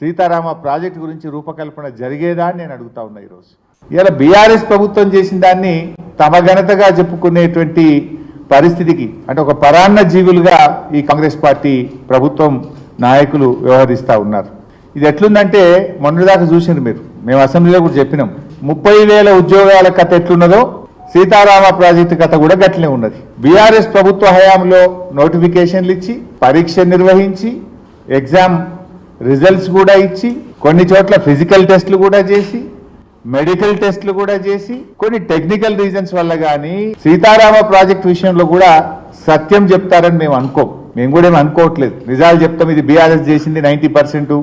సీతారామ ప్రాజెక్టు గురించి రూపకల్పన జరిగేదా అని నేను అడుగుతా ఉన్నా. ఈరోజు ఇలా బీఆర్ఎస్ ప్రభుత్వం చేసిన దాన్ని తమ ఘనతగా చెప్పుకునేటువంటి పరిస్థితికి, అంటే ఒక పరాన్న జీవులుగా ఈ కాంగ్రెస్ పార్టీ ప్రభుత్వం నాయకులు వ్యవహరిస్తూ ఉన్నారు. ఇది ఎట్లుందంటే మొన్నటిదాకా చూసిండ్రు మీరు, మేము అసెంబ్లీలో కూడా చెప్పినాం, 30,000 ఉద్యోగాల కథ ఎట్లున్నదో సీతారామ ప్రాజెక్టు కథ కూడా గట్లనే ఉన్నది. బీఆర్ఎస్ ప్రభుత్వ హయాంలో నోటిఫికేషన్లు ఇచ్చి, పరీక్ష నిర్వహించి, ఎగ్జామ్ రిజల్ట్స్ కూడా ఇచ్చి, కొన్ని చోట్ల ఫిజికల్ టెస్టులు కూడా చేసి, మెడికల్ టెస్టులు కూడా చేసి, కొన్ని టెక్నికల్ రీజన్స్ వల్ల కానీ సీతారామ ప్రాజెక్టు విషయంలో కూడా సత్యం చెప్తారని మేము అనుకోం. మేము కూడా ఏమి అనుకోవట్లేదు, నిజాలు చెప్తాం. ఇది బీఆర్ఎస్ చేసింది 90%,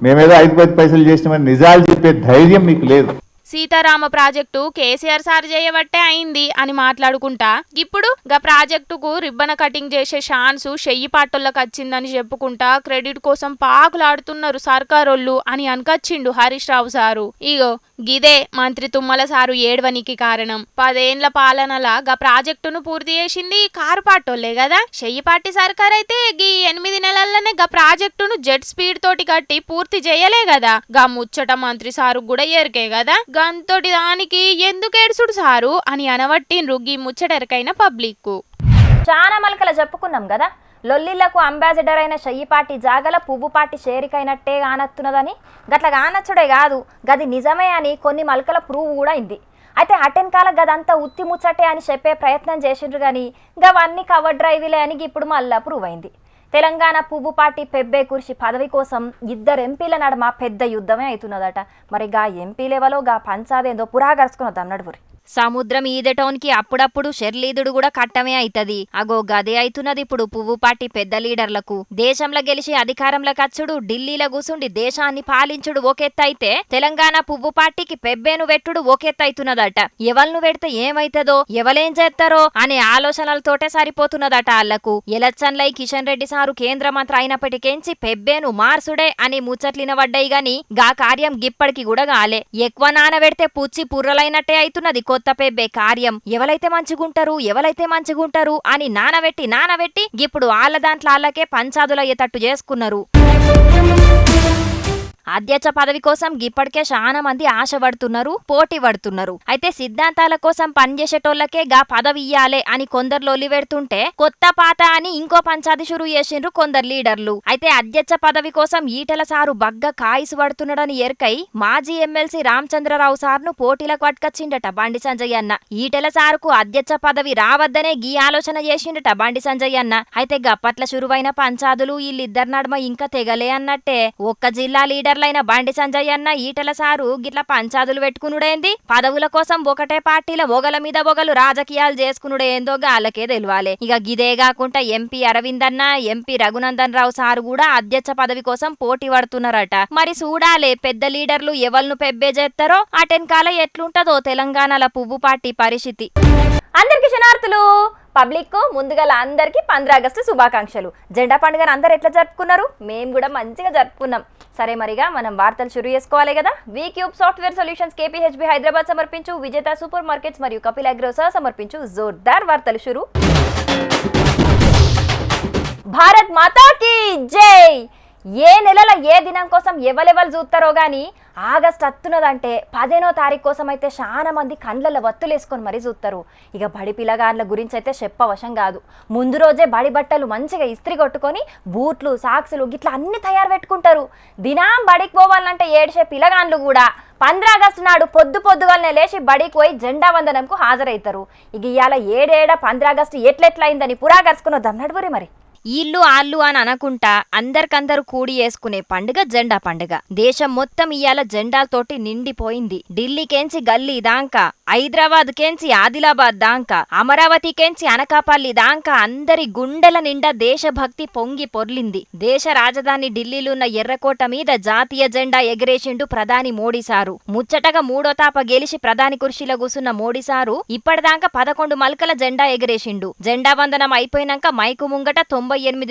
మేమేదో 5-10 పైసలు చేసినామని నిజాలు చెప్పే ధైర్యం మీకు లేదు. సీతారామ ప్రాజెక్టు కేసీఆర్ సార్ చేయబట్టే అయింది అని మాట్లాడుకుంటా ఇప్పుడు గా ప్రాజెక్టుకు రిబ్బన కటింగ్ చేసే ఛాన్సు షెయ్యి పాటోళ్ళకి వచ్చిందని చెప్పుకుంటా క్రెడిట్ కోసం పాకులాడుతున్నారు సర్కారోళ్ళు అని అనకొచ్చిండు హరీష్ రావు సారు. ఇగో గిదే మంత్రి తుమ్మల సారు ఏడవనికి కారణం. 10 ఏండ్ల పాలనలా గా ప్రాజెక్టును పూర్తి చేసింది కారు పాటోళ్లే కదా. షెయ్యి పార్టీ సర్కార్ అయితే గీ 8 నెలల్లోనే గా ప్రాజెక్టును జెట్ స్పీడ్ తోటి కట్టి పూర్తి చేయలే కదా. గా ముచ్చట మంత్రి సారు కూడా ఎరికే కదా. గంతోటి దానికి ఎందుకు ఏడుసుడు సారు అని అనవట్టిండ్రు గీ ముచ్చటెరకైన పబ్లిక్. చాలా మలకల చెప్పుకున్నాం కదా, లొల్లిళ్లకు అంబాసిడర్ అయిన షెయ్యి పార్టీ జాగల పువ్వు పార్టీ షేరికైనట్టే కానత్తున్నదని. గట్ల కానచ్చుడే కాదు, గది నిజమే అని కొన్ని మలకల ప్రూవ్ కూడా అయింది. అయితే అటెన్కాల గదంతా ఉత్తి ముచ్చటే అని చెప్పే ప్రయత్నం చేసిండ్రు కానీ గవన్నీ కవర్ డ్రైవ్లే అని ఇప్పుడు మళ్ళా ప్రూవ్ అయింది. తెలంగాణ పువ్వు పార్టీ పెబ్బే కుర్షి పదవి కోసం 2 ఎంపీల నడమ పెద్ద యుద్ధమే అవుతున్నదట. మరి గా ఎంపీ లెవెలో గా పంచాదేందో పురాగరుచుకున్నదాం నడువురి. సముద్రం ఈదటోన్కి అప్పుడప్పుడు షెర్లీదుడు కూడా కట్టమే అయితది. అగో గదే అయితున్నది ఇప్పుడు పువ్వు పార్టీ పెద్ద లీడర్లకు. దేశంలో గెలిచి అధికారంలో కచ్చుడు, ఢిల్లీలో కూసుండి దేశాన్ని పాలించుడు ఒకెత్తైతే తెలంగాణ పువ్వు పార్టీకి పెబ్బేను వెట్టుడు ఒకెత్తైతున్నదట. ఎవల్ను పెడితే ఏమైతదో, ఎవలేం చేస్తారో అనే ఆలోచనలతోటే సరిపోతున్నదట ఆళ్లకు. ఎలక్షన్లై కిషన్ రెడ్డి సారు కేంద్ర మంత్రి అయినప్పటికేంచి పెబ్బేను మార్సుడే అని ముచ్చట్లిన వడ్డాయి గాని గా కార్యం గిప్పటికి కూడా గాలే. ఎక్కువ నానబెడితే పుచ్చి పుర్రలైనట్టే అయితున్నది కొత్త కొత్త పెబ్బే కార్యం ఎవరైతే మంచిగుంటారు అని నానబెట్టి ఇప్పుడు ఆళ్ళ దాంట్లో ఆళ్ళకే పంచాదులయ్యేటట్టు చేసుకున్నారు. అధ్యక్ష పదవి కోసం ఇప్పటికే చాలా మంది ఆశపడుతున్నారు, పోటీ పడుతున్నారు. అయితే సిద్ధాంతాల కోసం పనిచేసేటోళ్లకే గా పదవి ఇయ్యాలే అని కొందరు లొల్లిపెడుతుంటే కొత్త పాత అని ఇంకో పంచాది షురు చేసిండ్రు కొందరు లీడర్లు. అయితే అధ్యక్ష పదవి కోసం ఈటెల సారు బగ్గ కాయిసు పడుతున్నాడని ఎరకై మాజీ ఎమ్మెల్సీ రామచంద్రరావు సార్ను పోటీలకు పట్టుకొచ్చిండట బండి సంజయ్ అన్న. ఈటెల సారుకు అధ్యక్ష పదవి రావద్దనే గీ ఆలోచన చేసిండట బండి సంజయ్ అన్న. అయితే గప్పట్ల షురువైన పంచాదులు వీళ్ళిద్దరి నడుమ ఇంకా తెగలే అన్నట్టే. ఒక్క జిల్లా లీడర్లైన బండి సంజయ్ అన్న ఈటెల సారు గిట్ల పంచాదులు పెట్టుకునుడేంది, పదవుల కోసం ఒకటే పార్టీల ఒగల మీద ఒగలు రాజకీయాలు చేసుకునుడేందో గాళ్ళకే తెలవాలే. ఇక గిదే కాకుండా ఎంపీ అరవింద్ అన్న, ఎంపీ రఘునందన్ రావు సారు కూడా అధ్యక్ష పదవి కోసం పోటీ పడుతున్నారట. మరి చూడాలే పెద్ద లీడర్లు ఎవల్ను పెబ్బే చేస్తారో అటెన్కాల ఎట్లుంటదో తెలంగాణల పువ్వు పార్టీ పరిస్థితి. అందరికి శనార్థులు. పబ్లిక్ ముందుగా అందరికి 15 ఆగస్టు శుభాకాంక్షలు. జెండా పండుగను అందరు ఎట్లా జరుపుకున్నారు? మేము కూడా మంచిగా జరుపుకున్నాం. సరే మరిగా మనం వార్తలు షురు చేసుకోవాలి కదా. V Cube software solutions KPHB Hyderabad సమర్పించు, విజేత సూపర్ మార్కెట్స్ మరియు కపిల్ అగ్రోసా సమర్పించు జోర్దార్ వార్తలు షురు. భారత్ మాతా కీ జై. ఏ నెలల ఏ దినం కోసం ఎవరెవరు చూస్తారో గానీ ఆగస్ట్ అత్తున్నదంటే 15వ తారీఖు కోసం అయితే చాలా మంది కండ్లలో వత్తులేసుకొని మరీ చూస్తారు. ఇక బడి పిల్లగాళ్ళ గురించి అయితే చెప్పవశం కాదు. ముందు రోజే బడి బట్టలు మంచిగా ఇస్త్రీ కొట్టుకొని బూట్లు సాక్సులు గిట్లా అన్ని తయారు పెట్టుకుంటారు. దినం బడికి పోవాలంటే ఏడ్చే పిల్లగాండ్లు కూడా 15 ఆగస్టు నాడు పొద్దుగాలనే లేచి బడికి పోయి జెండా వందనంకు హాజరవుతారు. ఇక ఇవాళ 15 ఆగస్టు ఎట్లెట్లయిందని పురాగరుచుకున్న దన్నడుగురి మరి. ఈళ్ళు ఆళ్ళు అని అనకుంటా అందరికందరూ కూడి చేసుకునే పండుగ జెండా పండుగ. దేశం మొత్తం ఇయాల జెండాలతోటి నిండిపోయింది. ఢిల్లీకేంచి గల్లీ దాంకా, హైదరాబాద్ కేంచి ఆదిలాబాద్ దాంకా, అమరావతి కేంచి అనకాపల్లి దాంకా అందరి గుండెల నిండా దేశభక్తి పొంగి పొర్లింది. దేశ రాజధాని ఢిల్లీలున్న ఎర్రకోట మీద జాతీయ జెండా ఎగరేసిండు ప్రధాని మోడీ సారు. ముచ్చటగా 3వ తాప గెలిచి ప్రధాని కుర్చీలో కూసున్న మోడీ సారు ఇప్పటిదాకా 11 మల్కల జెండా ఎగరేసిండు. జెండా వందనం అయిపోయినాక మైకు ముంగట 98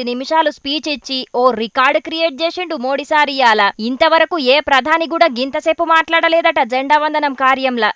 నిమిషాలు స్పీచ్ ఇచ్చి ఓ రికార్డు క్రియేట్ చేసిండు మోడీ సార్ ఇయాల. ఇంతవరకు ఏ ప్రధాని కూడా గింతసేపు మాట్లాడలేదట జెండా వందనం కార్యంలా.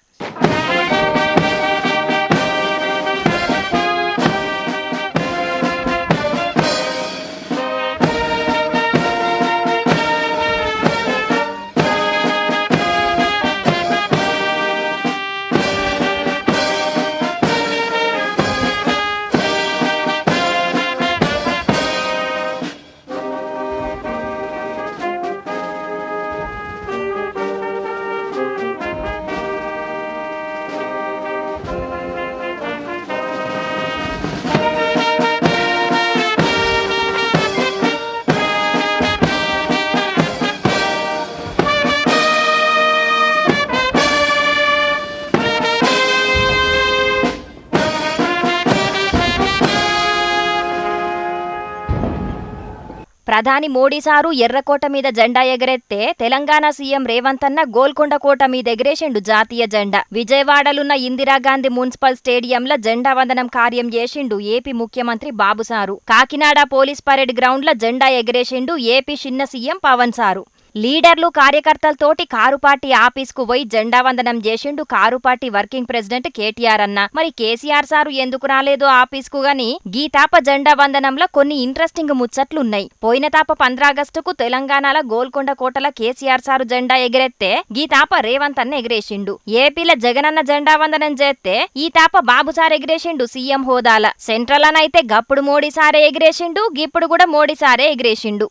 ప్రధాని మోడీ సారు ఎర్రకోట మీద జెండా ఎగరెత్తే తెలంగాణ సీఎం రేవంత్ అన్న గోల్కొండ కోట మీద ఎగరేసిండు జాతీయ జెండా. విజయవాడలున్న ఇందిరాగాంధీ మున్సిపల్ స్టేడియంలో జెండా వందనం కార్యం చేసిండు ఏపీ ముఖ్యమంత్రి Babu sir. Kakinada police parade ground లో జెండా ఎగరేసిండు ఏపీ చిన్న సీఎం పవన్ సారు. లీడర్లు కార్యకర్తలతోటి కారుపార్టీ ఆఫీస్కు పోయి జెండా వందనం చేసిండు కారుపార్టీ వర్కింగ్ ప్రెసిడెంట్ కేటీఆర్ అన్న. మరి కేసీఆర్ సారు ఎందుకు రాలేదో ఆఫీస్కు గాని గీతాప జెండా వందనంలో కొన్ని ఇంట్రెస్టింగ్ ముచ్చట్లున్నాయి. పోయిన తాప 15 ఆగస్టుకు తెలంగాణలో గోల్కొండ కోటల కేసీఆర్ సారు జెండా ఎగరెత్తే గీతాప రేవంత్ అన్న ఎగరేసిండు. ఏపీలో జగనన్న జెండా వందనం చేస్తే ఈ తాప బాబు సార్ ఎగరేసిండు సీఎం హోదాల. సెంట్రల్ అనైతే గప్పుడు మోడీ సారే ఎగరేసిండు, గిప్పుడు కూడా మోడీ సారే ఎగరేసిండు.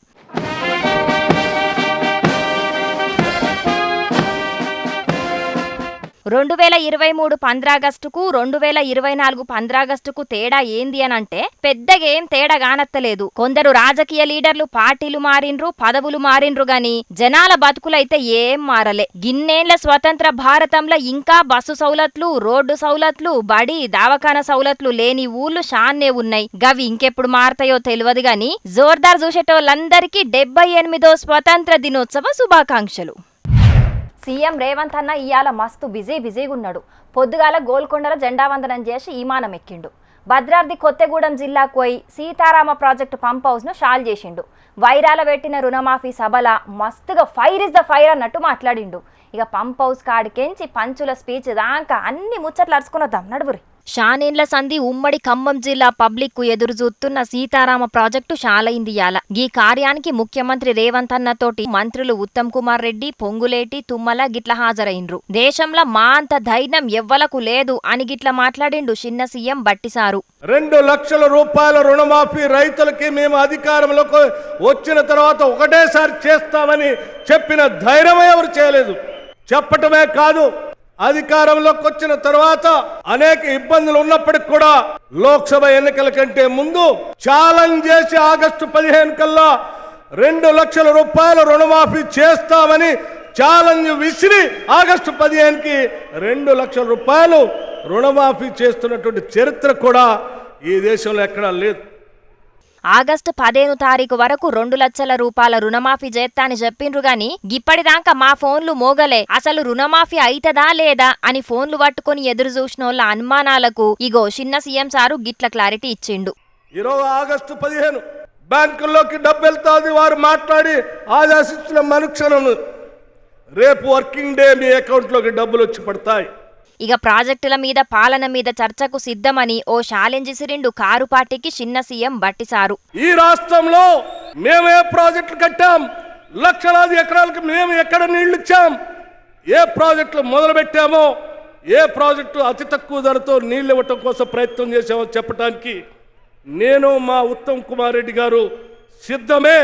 2023 15 ఆగస్టుకు 2024 15 ఆగస్టుకు తేడా ఏంది అనంటే పెద్దగా ఏం తేడా కానత్తలేదు. కొందరు రాజకీయ లీడర్లు పార్టీలు మారిండ్రు, పదవులు మారిండ్రు గాని జనాల బతుకులైతే ఏం మారలే. గిన్నేళ్ల స్వతంత్ర భారతంలో ఇంకా బస్సు సౌలత్లు, రోడ్డు సౌలత్లు, బడి దవాఖాన సౌలత్లు లేని ఊళ్ళు షాన్నే ఉన్నాయి. గవి ఇంకెప్పుడు మారతాయో తెలియదు గాని జోర్దార్ చూసేటోళ్ళందరికీ 78వ స్వతంత్ర దినోత్సవ శుభాకాంక్షలు. సీఎం రేవంత్ అన్న ఇయాల మస్తు బిజీగా ఉన్నాడు. పొద్దుగాల గోల్కొండలో జెండా వందనం చేసి ఈమానం ఎక్కిండు. భద్రాద్రి కొత్తగూడెం జిల్లాకు పోయి సీతారామ ప్రాజెక్టు పంప్ హౌస్ను షాల్ చేసిండు. వైరాల పెట్టిన రుణమాఫీ సభల మస్తుగా ఫైర్ ఇస్ ద ఫైర్ అన్నట్టు మాట్లాడిండు. ఇక పంప్ హౌస్ కాడికెంచి పంచుల స్పీచ్ దాకా అన్ని ముచ్చట్లు అరుచుకునొద్దాం నడువురి. షానేండ్ల సంధి ఉమ్మడి ఖమ్మం జిల్లా పబ్లిక్ కు ఎదురు చూస్తున్న సీతారామ ప్రాజెక్టు షాలైందియాల. ఈ కార్యానికి ముఖ్యమంత్రి రేవంత్ అన్నతోటి మంత్రులు ఉత్తమ్ కుమార్ రెడ్డి, పొంగులేటి, తుమ్మల గిట్ల హాజరైండ్రు. దేశంలో మా అంత ధైర్యం ఎవ్వలకు లేదు అని గిట్ల మాట్లాడిండు చిన్న సీఎం బట్టిసారు. 2 లక్షల రూపాయల రుణమాఫీ రైతులకి మేము అధికారంలోకి వచ్చిన తర్వాత ఒకటేసారి చేస్తామని చెప్పిన ధైర్యం ఎవరు చేయలేదు. చెప్పటమే కాదు, అధికారంలోకి వచ్చిన తర్వాత అనేక ఇబ్బందులు ఉన్నప్పటికి కూడా లోక్సభ ఎన్నికల కంటే ముందు ఛాలెంజ్ చేసి ఆగస్టు 15 కల్లా 2 లక్షల రూపాయల రుణమాఫీ చేస్తామని ఛాలెంజ్ విసిరి ఆగస్టు 15కి 2 లక్షల రూపాయలు రుణమాఫీ చేస్తున్నటువంటి చరిత్ర కూడా ఈ దేశంలో ఎక్కడా లేదు. ఆగస్టు 15 తారీఖు వరకు 2 లక్షల రూపాయల రుణమాఫీ చేస్తా అని చెప్పిండ్రు గాని గిప్పటిదాకా మా ఫోన్లు మోగలే. అసలు రుణమాఫీ అయితదా లేదా అని ఫోన్లు పట్టుకుని ఎదురు చూసినోళ్ళ అనుమానాలకు ఇగో చిన్న సీఎం సారు గిట్ల క్లారిటీ ఇచ్చిండు. ఈరోజు ఆగస్టు 15 బ్యాంకుల్లోకి డబ్బు వెళ్తాది, వారు మాట్లాడి ఆదేశించిన మరుక్షణం రేపు వర్కింగ్ డే మీ అకౌంట్లోకి డబ్బులు వచ్చి పడతాయి. ఇక ప్రాజెక్టుల మీద పాలన మీద చర్చకు సిద్ధమని ఓ ఛాలెంజ్ ఇసిరిండు కారు పార్టీకి చిన్న సీఎం బట్టిసారు. ఈ రాష్ట్రంలో మేము ఏ ప్రాజెక్టులు కట్టాం, లక్షలాది ఎకరాలకు మేము ఎక్కడ నీళ్లు ఇచ్చాం, ఏ ప్రాజెక్టులు మొదలు పెట్టామో, ఏ ప్రాజెక్టు అతి తక్కువ ధరతో నీళ్లు ఇవ్వటం కోసం ప్రయత్నం చేశామో చెప్పడానికి నేను మా ఉత్తమ్ కుమార్ రెడ్డి గారు సిద్ధమే.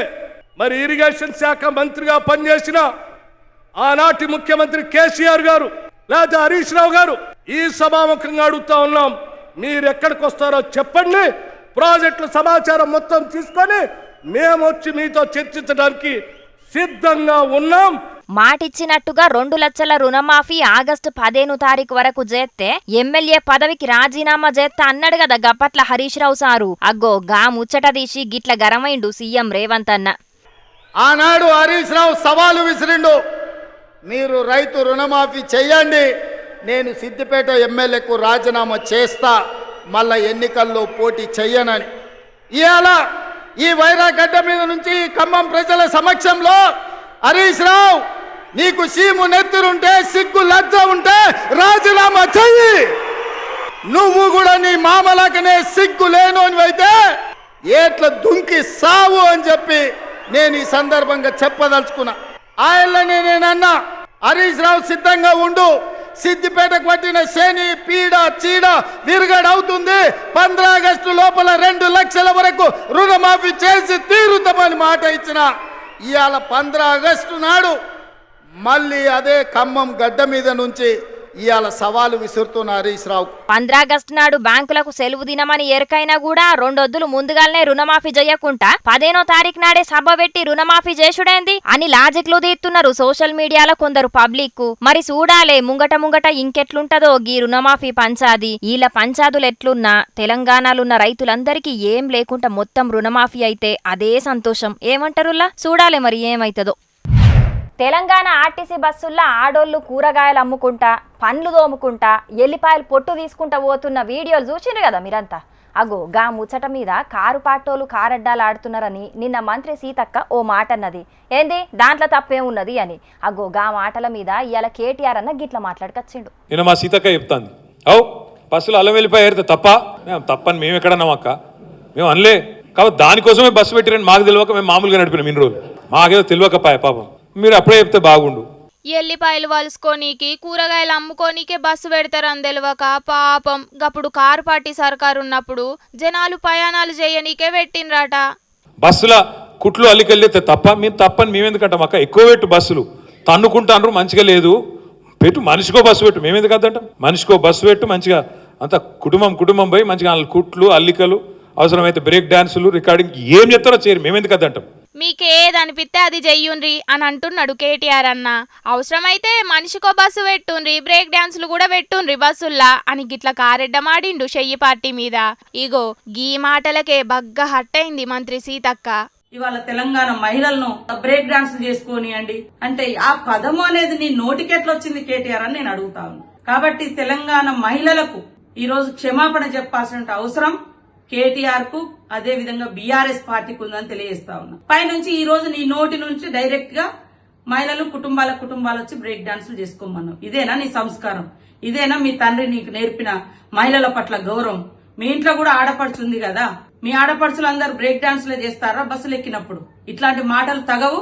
మరి ఇరిగేషన్ శాఖ మంత్రిగా పనిచేసిన ఆనాటి ముఖ్యమంత్రి కేసీఆర్ గారు లేదా హరీష్ రావు గారు ఈ సభాముఖంగా అడుగుతా ఉన్నాం, మీరు ఎక్కడికి వస్తారో చెప్పండి, ప్రాజెక్టుల సమాచారం మొత్తం తీసుకొని మేము వచ్చి మీతో చర్చించడానికి సిద్ధంగా ఉన్నాం. మాటిచ్చినట్టుగా 2 లక్షల రుణమాఫీ ఆగస్టు 15 తారీఖు వరకు చేస్తే ఎమ్మెల్యే పదవికి రాజీనామా చేస్తా అన్నాడు కదా గప్పట్ల హరీష్ రావు సారు. అగ్గో గా ముచ్చట తీసి గిట్ల గరమైండు సీఎం రేవంత్ అన్న. ఆనాడు హరీష్ రావు సవాలు విసిరిండు, మీరు రైతు రుణమాఫీ చెయ్యండి, నేను సిద్దిపేట ఎమ్మెల్యేకు రాజీనామా చేస్తా, మళ్ళా ఎన్నికల్లో పోటీ చెయ్యనని. ఇవాళ ఈ వైరాగడ్డ మీద నుంచి ఖమ్మం ప్రజల సమక్షంలో హరీష్ రావు, నీకు సీము నెత్తురుంటే సిగ్గు లజ్జ ఉంటే రాజీనామా చెయ్యి, నువ్వు కూడా నీ మామలాకనే సిగ్గు లేనోనివైతే ఏట్ల దుంకి సావు అని చెప్పి నేను ఈ సందర్భంగా చెప్పదలుచుకున్నా. ఆయననే నేనన్నా, హరీష్ రావు సిద్ధంగా ఉండు, సిద్దిపేటకు పట్టిన శని పీడ చీడ విరుగడవుతుంది, 15 ఆగస్టు లోపల 2 లక్షల వరకు రుణమాఫీ చేసి తీరుతామని మాట ఇచ్చిన. ఇవాళ 15 ఆగస్టు నాడు మళ్ళీ అదే ఖమ్మం గడ్డ మీద నుంచి ఇవాళ సవాలు విసురుతున్న హరీష్ రావు. 15 ఆగస్టు నాడు బ్యాంకులకు సెలవు దినమని ఎరకైనా కూడా 2 వద్దులు ముందుగానే రుణమాఫీ చేయకుండా 15వ తారీఖు నాడే సభ పెట్టి రుణమాఫీ చేసుడేంది అని లాజిక్లు తీస్తున్నారు సోషల్ మీడియాలో కొందరు పబ్లిక్. మరి చూడాలే ముంగట ఇంకెట్లుంటదో గీ రుణమాఫీ పంచాది. ఈల పంచాదులు ఎట్లున్నా తెలంగాణలున్న రైతులందరికీ ఏం లేకుండా మొత్తం రుణమాఫీ అయితే అదే సంతోషం. ఏమంటారులా చూడాలే మరి ఏమైతుందో. తెలంగాణ ఆర్టీసీ బస్సుల్లో ఆడోళ్ళు కూరగాయలు అమ్ముకుంటా, పండ్లు తోముకుంటా, ఎల్లిపాయలు పొట్టు తీసుకుంటా పోతున్న వీడియోలు చూసిండ్రు కదా మీరంతా. అగో గా ముచ్చట మీద కారు పాటోలు కారడ్డాలు ఆడుతున్నారని నిన్న మంత్రి సీతక్క ఓ మాట అన్నది. ఏంది దాంట్లో తప్పేమున్నది అని. అగో గా మాటల మీద ఇవాళ కేటీఆర్ అన్న గిట్ల మాట్లాడుకొచ్చిండు. నిన్న మా సీతక్క చెప్తాంది, బస్సులు అల్లం వెళ్ళిపోయారు తప్ప, మేము తప్పని మేము ఎక్కడన్నాం అక్క, మేము అనలే కాబట్టి దానికోసమే బస్సు పెట్టిరని మాకు తెలియక మేము మామూలుగా నడిపినాం ఇన్ని రోజులు, మాకేదో తెలియకపాయ పాపం, మీరు అప్పుడే చెప్తే బాగుండు. ఎల్లిపాయలు వలుసుకోనీకి కూరగాయలు అమ్ముకోనీకే బస్సు పెడతారని తెలియక పాపం గప్పుడు కారు పార్టీ సర్కారు ఉన్నప్పుడు జనాలు ప్రయాణాలు చేయనీకే పెట్టినరాట. బస్సుల కుట్లు అల్లికెళ్ళితే తప్ప మేము తప్పని మేమెందుకంటాం అక్క, ఎక్కువ పెట్టు బస్సులు తన్నుకుంటాను మంచిగా లేదు, పెట్టు మనిషికో బస్సు పెట్టు, మేమెందుకు అద్దంటాం, మనిషికో బస్సు పెట్టు మంచిగా అంత కుటుంబం పోయి మంచిగా కుట్లు అల్లికలు అవసరమైతే బ్రేక్ డాన్సులు రికార్డింగ్ ఏం చెప్తారో చేయరు, మేమెందుకు అద్దంటాం. మీకేదనిపిస్తే అది చెయ్యుండ్రి అని అంటున్నాడు కేటీఆర్ అన్న. అవసరమైతే మనిషికో బస్సు పెట్టుండ్రి, బ్రేక్ డాన్సులు కూడా పెట్టుండ్రి బస్సుల్లా అని గిట్ల కారెడ్డమాడిండు చెయ్యి పార్టీ మీద. ఇగో గీ మాటలకే బగ్గా హట్టయింది మంత్రి సీతక్క. ఇవాళ తెలంగాణ మహిళలను బ్రేక్ డాన్స్ చేసుకోనియండి అంటే ఆ పదము అనేది నీ నోటికెట్లా వచ్చింది కేటీఆర్ అని నేను అడుగుతా ఉన్నా. కాబట్టి తెలంగాణ మహిళలకు ఈ రోజు క్షమాపణ చెప్పాల్సిన అవసరం కేటీఆర్ కు అదే విధంగా బీఆర్ఎస్ పార్టీకి ఉందని తెలియజేస్తా ఉన్నా. పైనుంచి ఈ రోజు నీ నోటి నుంచి డైరెక్ట్ గా మహిళలు కుటుంబాలు వచ్చి బ్రేక్ డాన్సులు చేసుకోమన్నావు. ఇదేనా నీ సంస్కారం? ఇదేనా మీ తండ్రి నీకు నేర్పిన మహిళల పట్ల గౌరవం? మీ ఇంట్లో కూడా ఆడపడుచు ఉంది కదా, మీ ఆడపడుచులు అందరు బ్రేక్ డాన్సులే చేస్తారా బస్సులు ఎక్కినప్పుడు? ఇట్లాంటి మాటలు తగవు.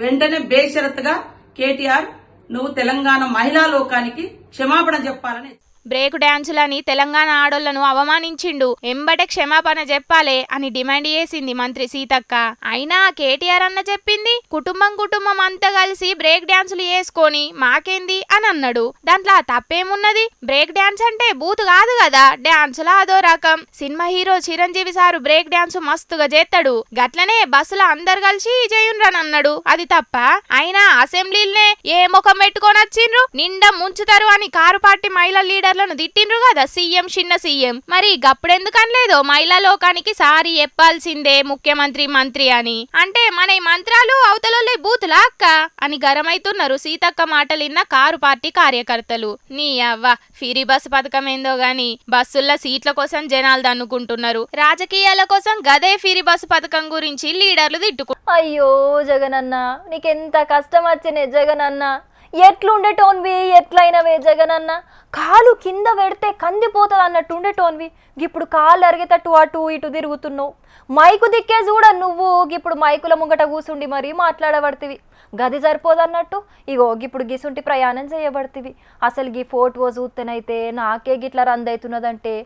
వెంటనే బేషరతుగా కేటీఆర్ నువ్వు తెలంగాణ మహిళా లోకానికి క్షమాపణ చెప్పాలని. బ్రేక్ డాన్సులని తెలంగాణ ఆడోళ్లను అవమానించిండు, ఎంబటే క్షమాపణ చెప్పాలే అని డిమాండ్ చేసింది మంత్రి సీతక్క. అయినా కేటీఆర్ అన్న చెప్పింది కుటుంబం అంతా కలిసి బ్రేక్ డాన్సులు వేసుకొని మాకేంది అని అన్నాడు. దాంట్లో తప్పేమున్నది? బ్రేక్ డాన్స్ అంటే బూత్ కాదు కదా, డాన్సులా అదో రకం. Cinema hero Chiranjeevi sir break dance మస్తుగా చేస్తాడు, గట్లనే బస్సులో అందరు కలిసి చేయుండ్రని అన్నాడు. అది తప్ప? అయినా అసెంబ్లీలనే ఏ ముఖం పెట్టుకొని వచ్చిండ్రు, నిండా ముంచుతారు అని కారు పార్టీ మహిళా లీడర్ తిట్టిండ్రు కదా సీఎం, చిన్న సీఎం. మరి గప్పుడెందుకు అనలేదు మహిళా లోకానికి సారీ చెప్పాల్సిందే ముఖ్యమంత్రి మంత్రి అని? అంటే మన ఈ మంత్రాలు అవతల బూతులా అక్క అని గరమైతున్నారు సీతక్క మాటలిన్న కారు పార్టీ కార్యకర్తలు. నీ అవ్వ ఫ్రీ బస్సు పథకం ఏందో గాని బస్సుల్లో సీట్ల కోసం జనాలు దన్నుకుంటున్నారు, రాజకీయాల కోసం గదే ఫ్రీ బస్సు పథకం గురించి లీడర్లు తిట్టుకు. అయ్యో జగనన్న, నీకెంత కష్టం వచ్చినే జగనన్న. ఎట్లుండేటోన్వి, ఎట్లయినవే జగనన్న. కాలు కింద పెడితే కందిపోతుంది అన్నట్టు ఉండేటోన్వి, ఇప్పుడు కాళ్ళు అరిగేటట్టు అటు ఇటు తిరుగుతున్నావు. మైకు దిక్కే చూడ నువ్వు, ఇప్పుడు మైకుల ముంగట కూసుండి మరీ మాట్లాడబడుతుంది. గది సరిపోదన్నట్టు ఇగో ఇప్పుడు గిసుంటి ప్రయాణం చేయబడుతుంది. అసలు గీ ఫోటో చూస్తేనైతే నాకే గిట్లా రందవుతున్నదంటే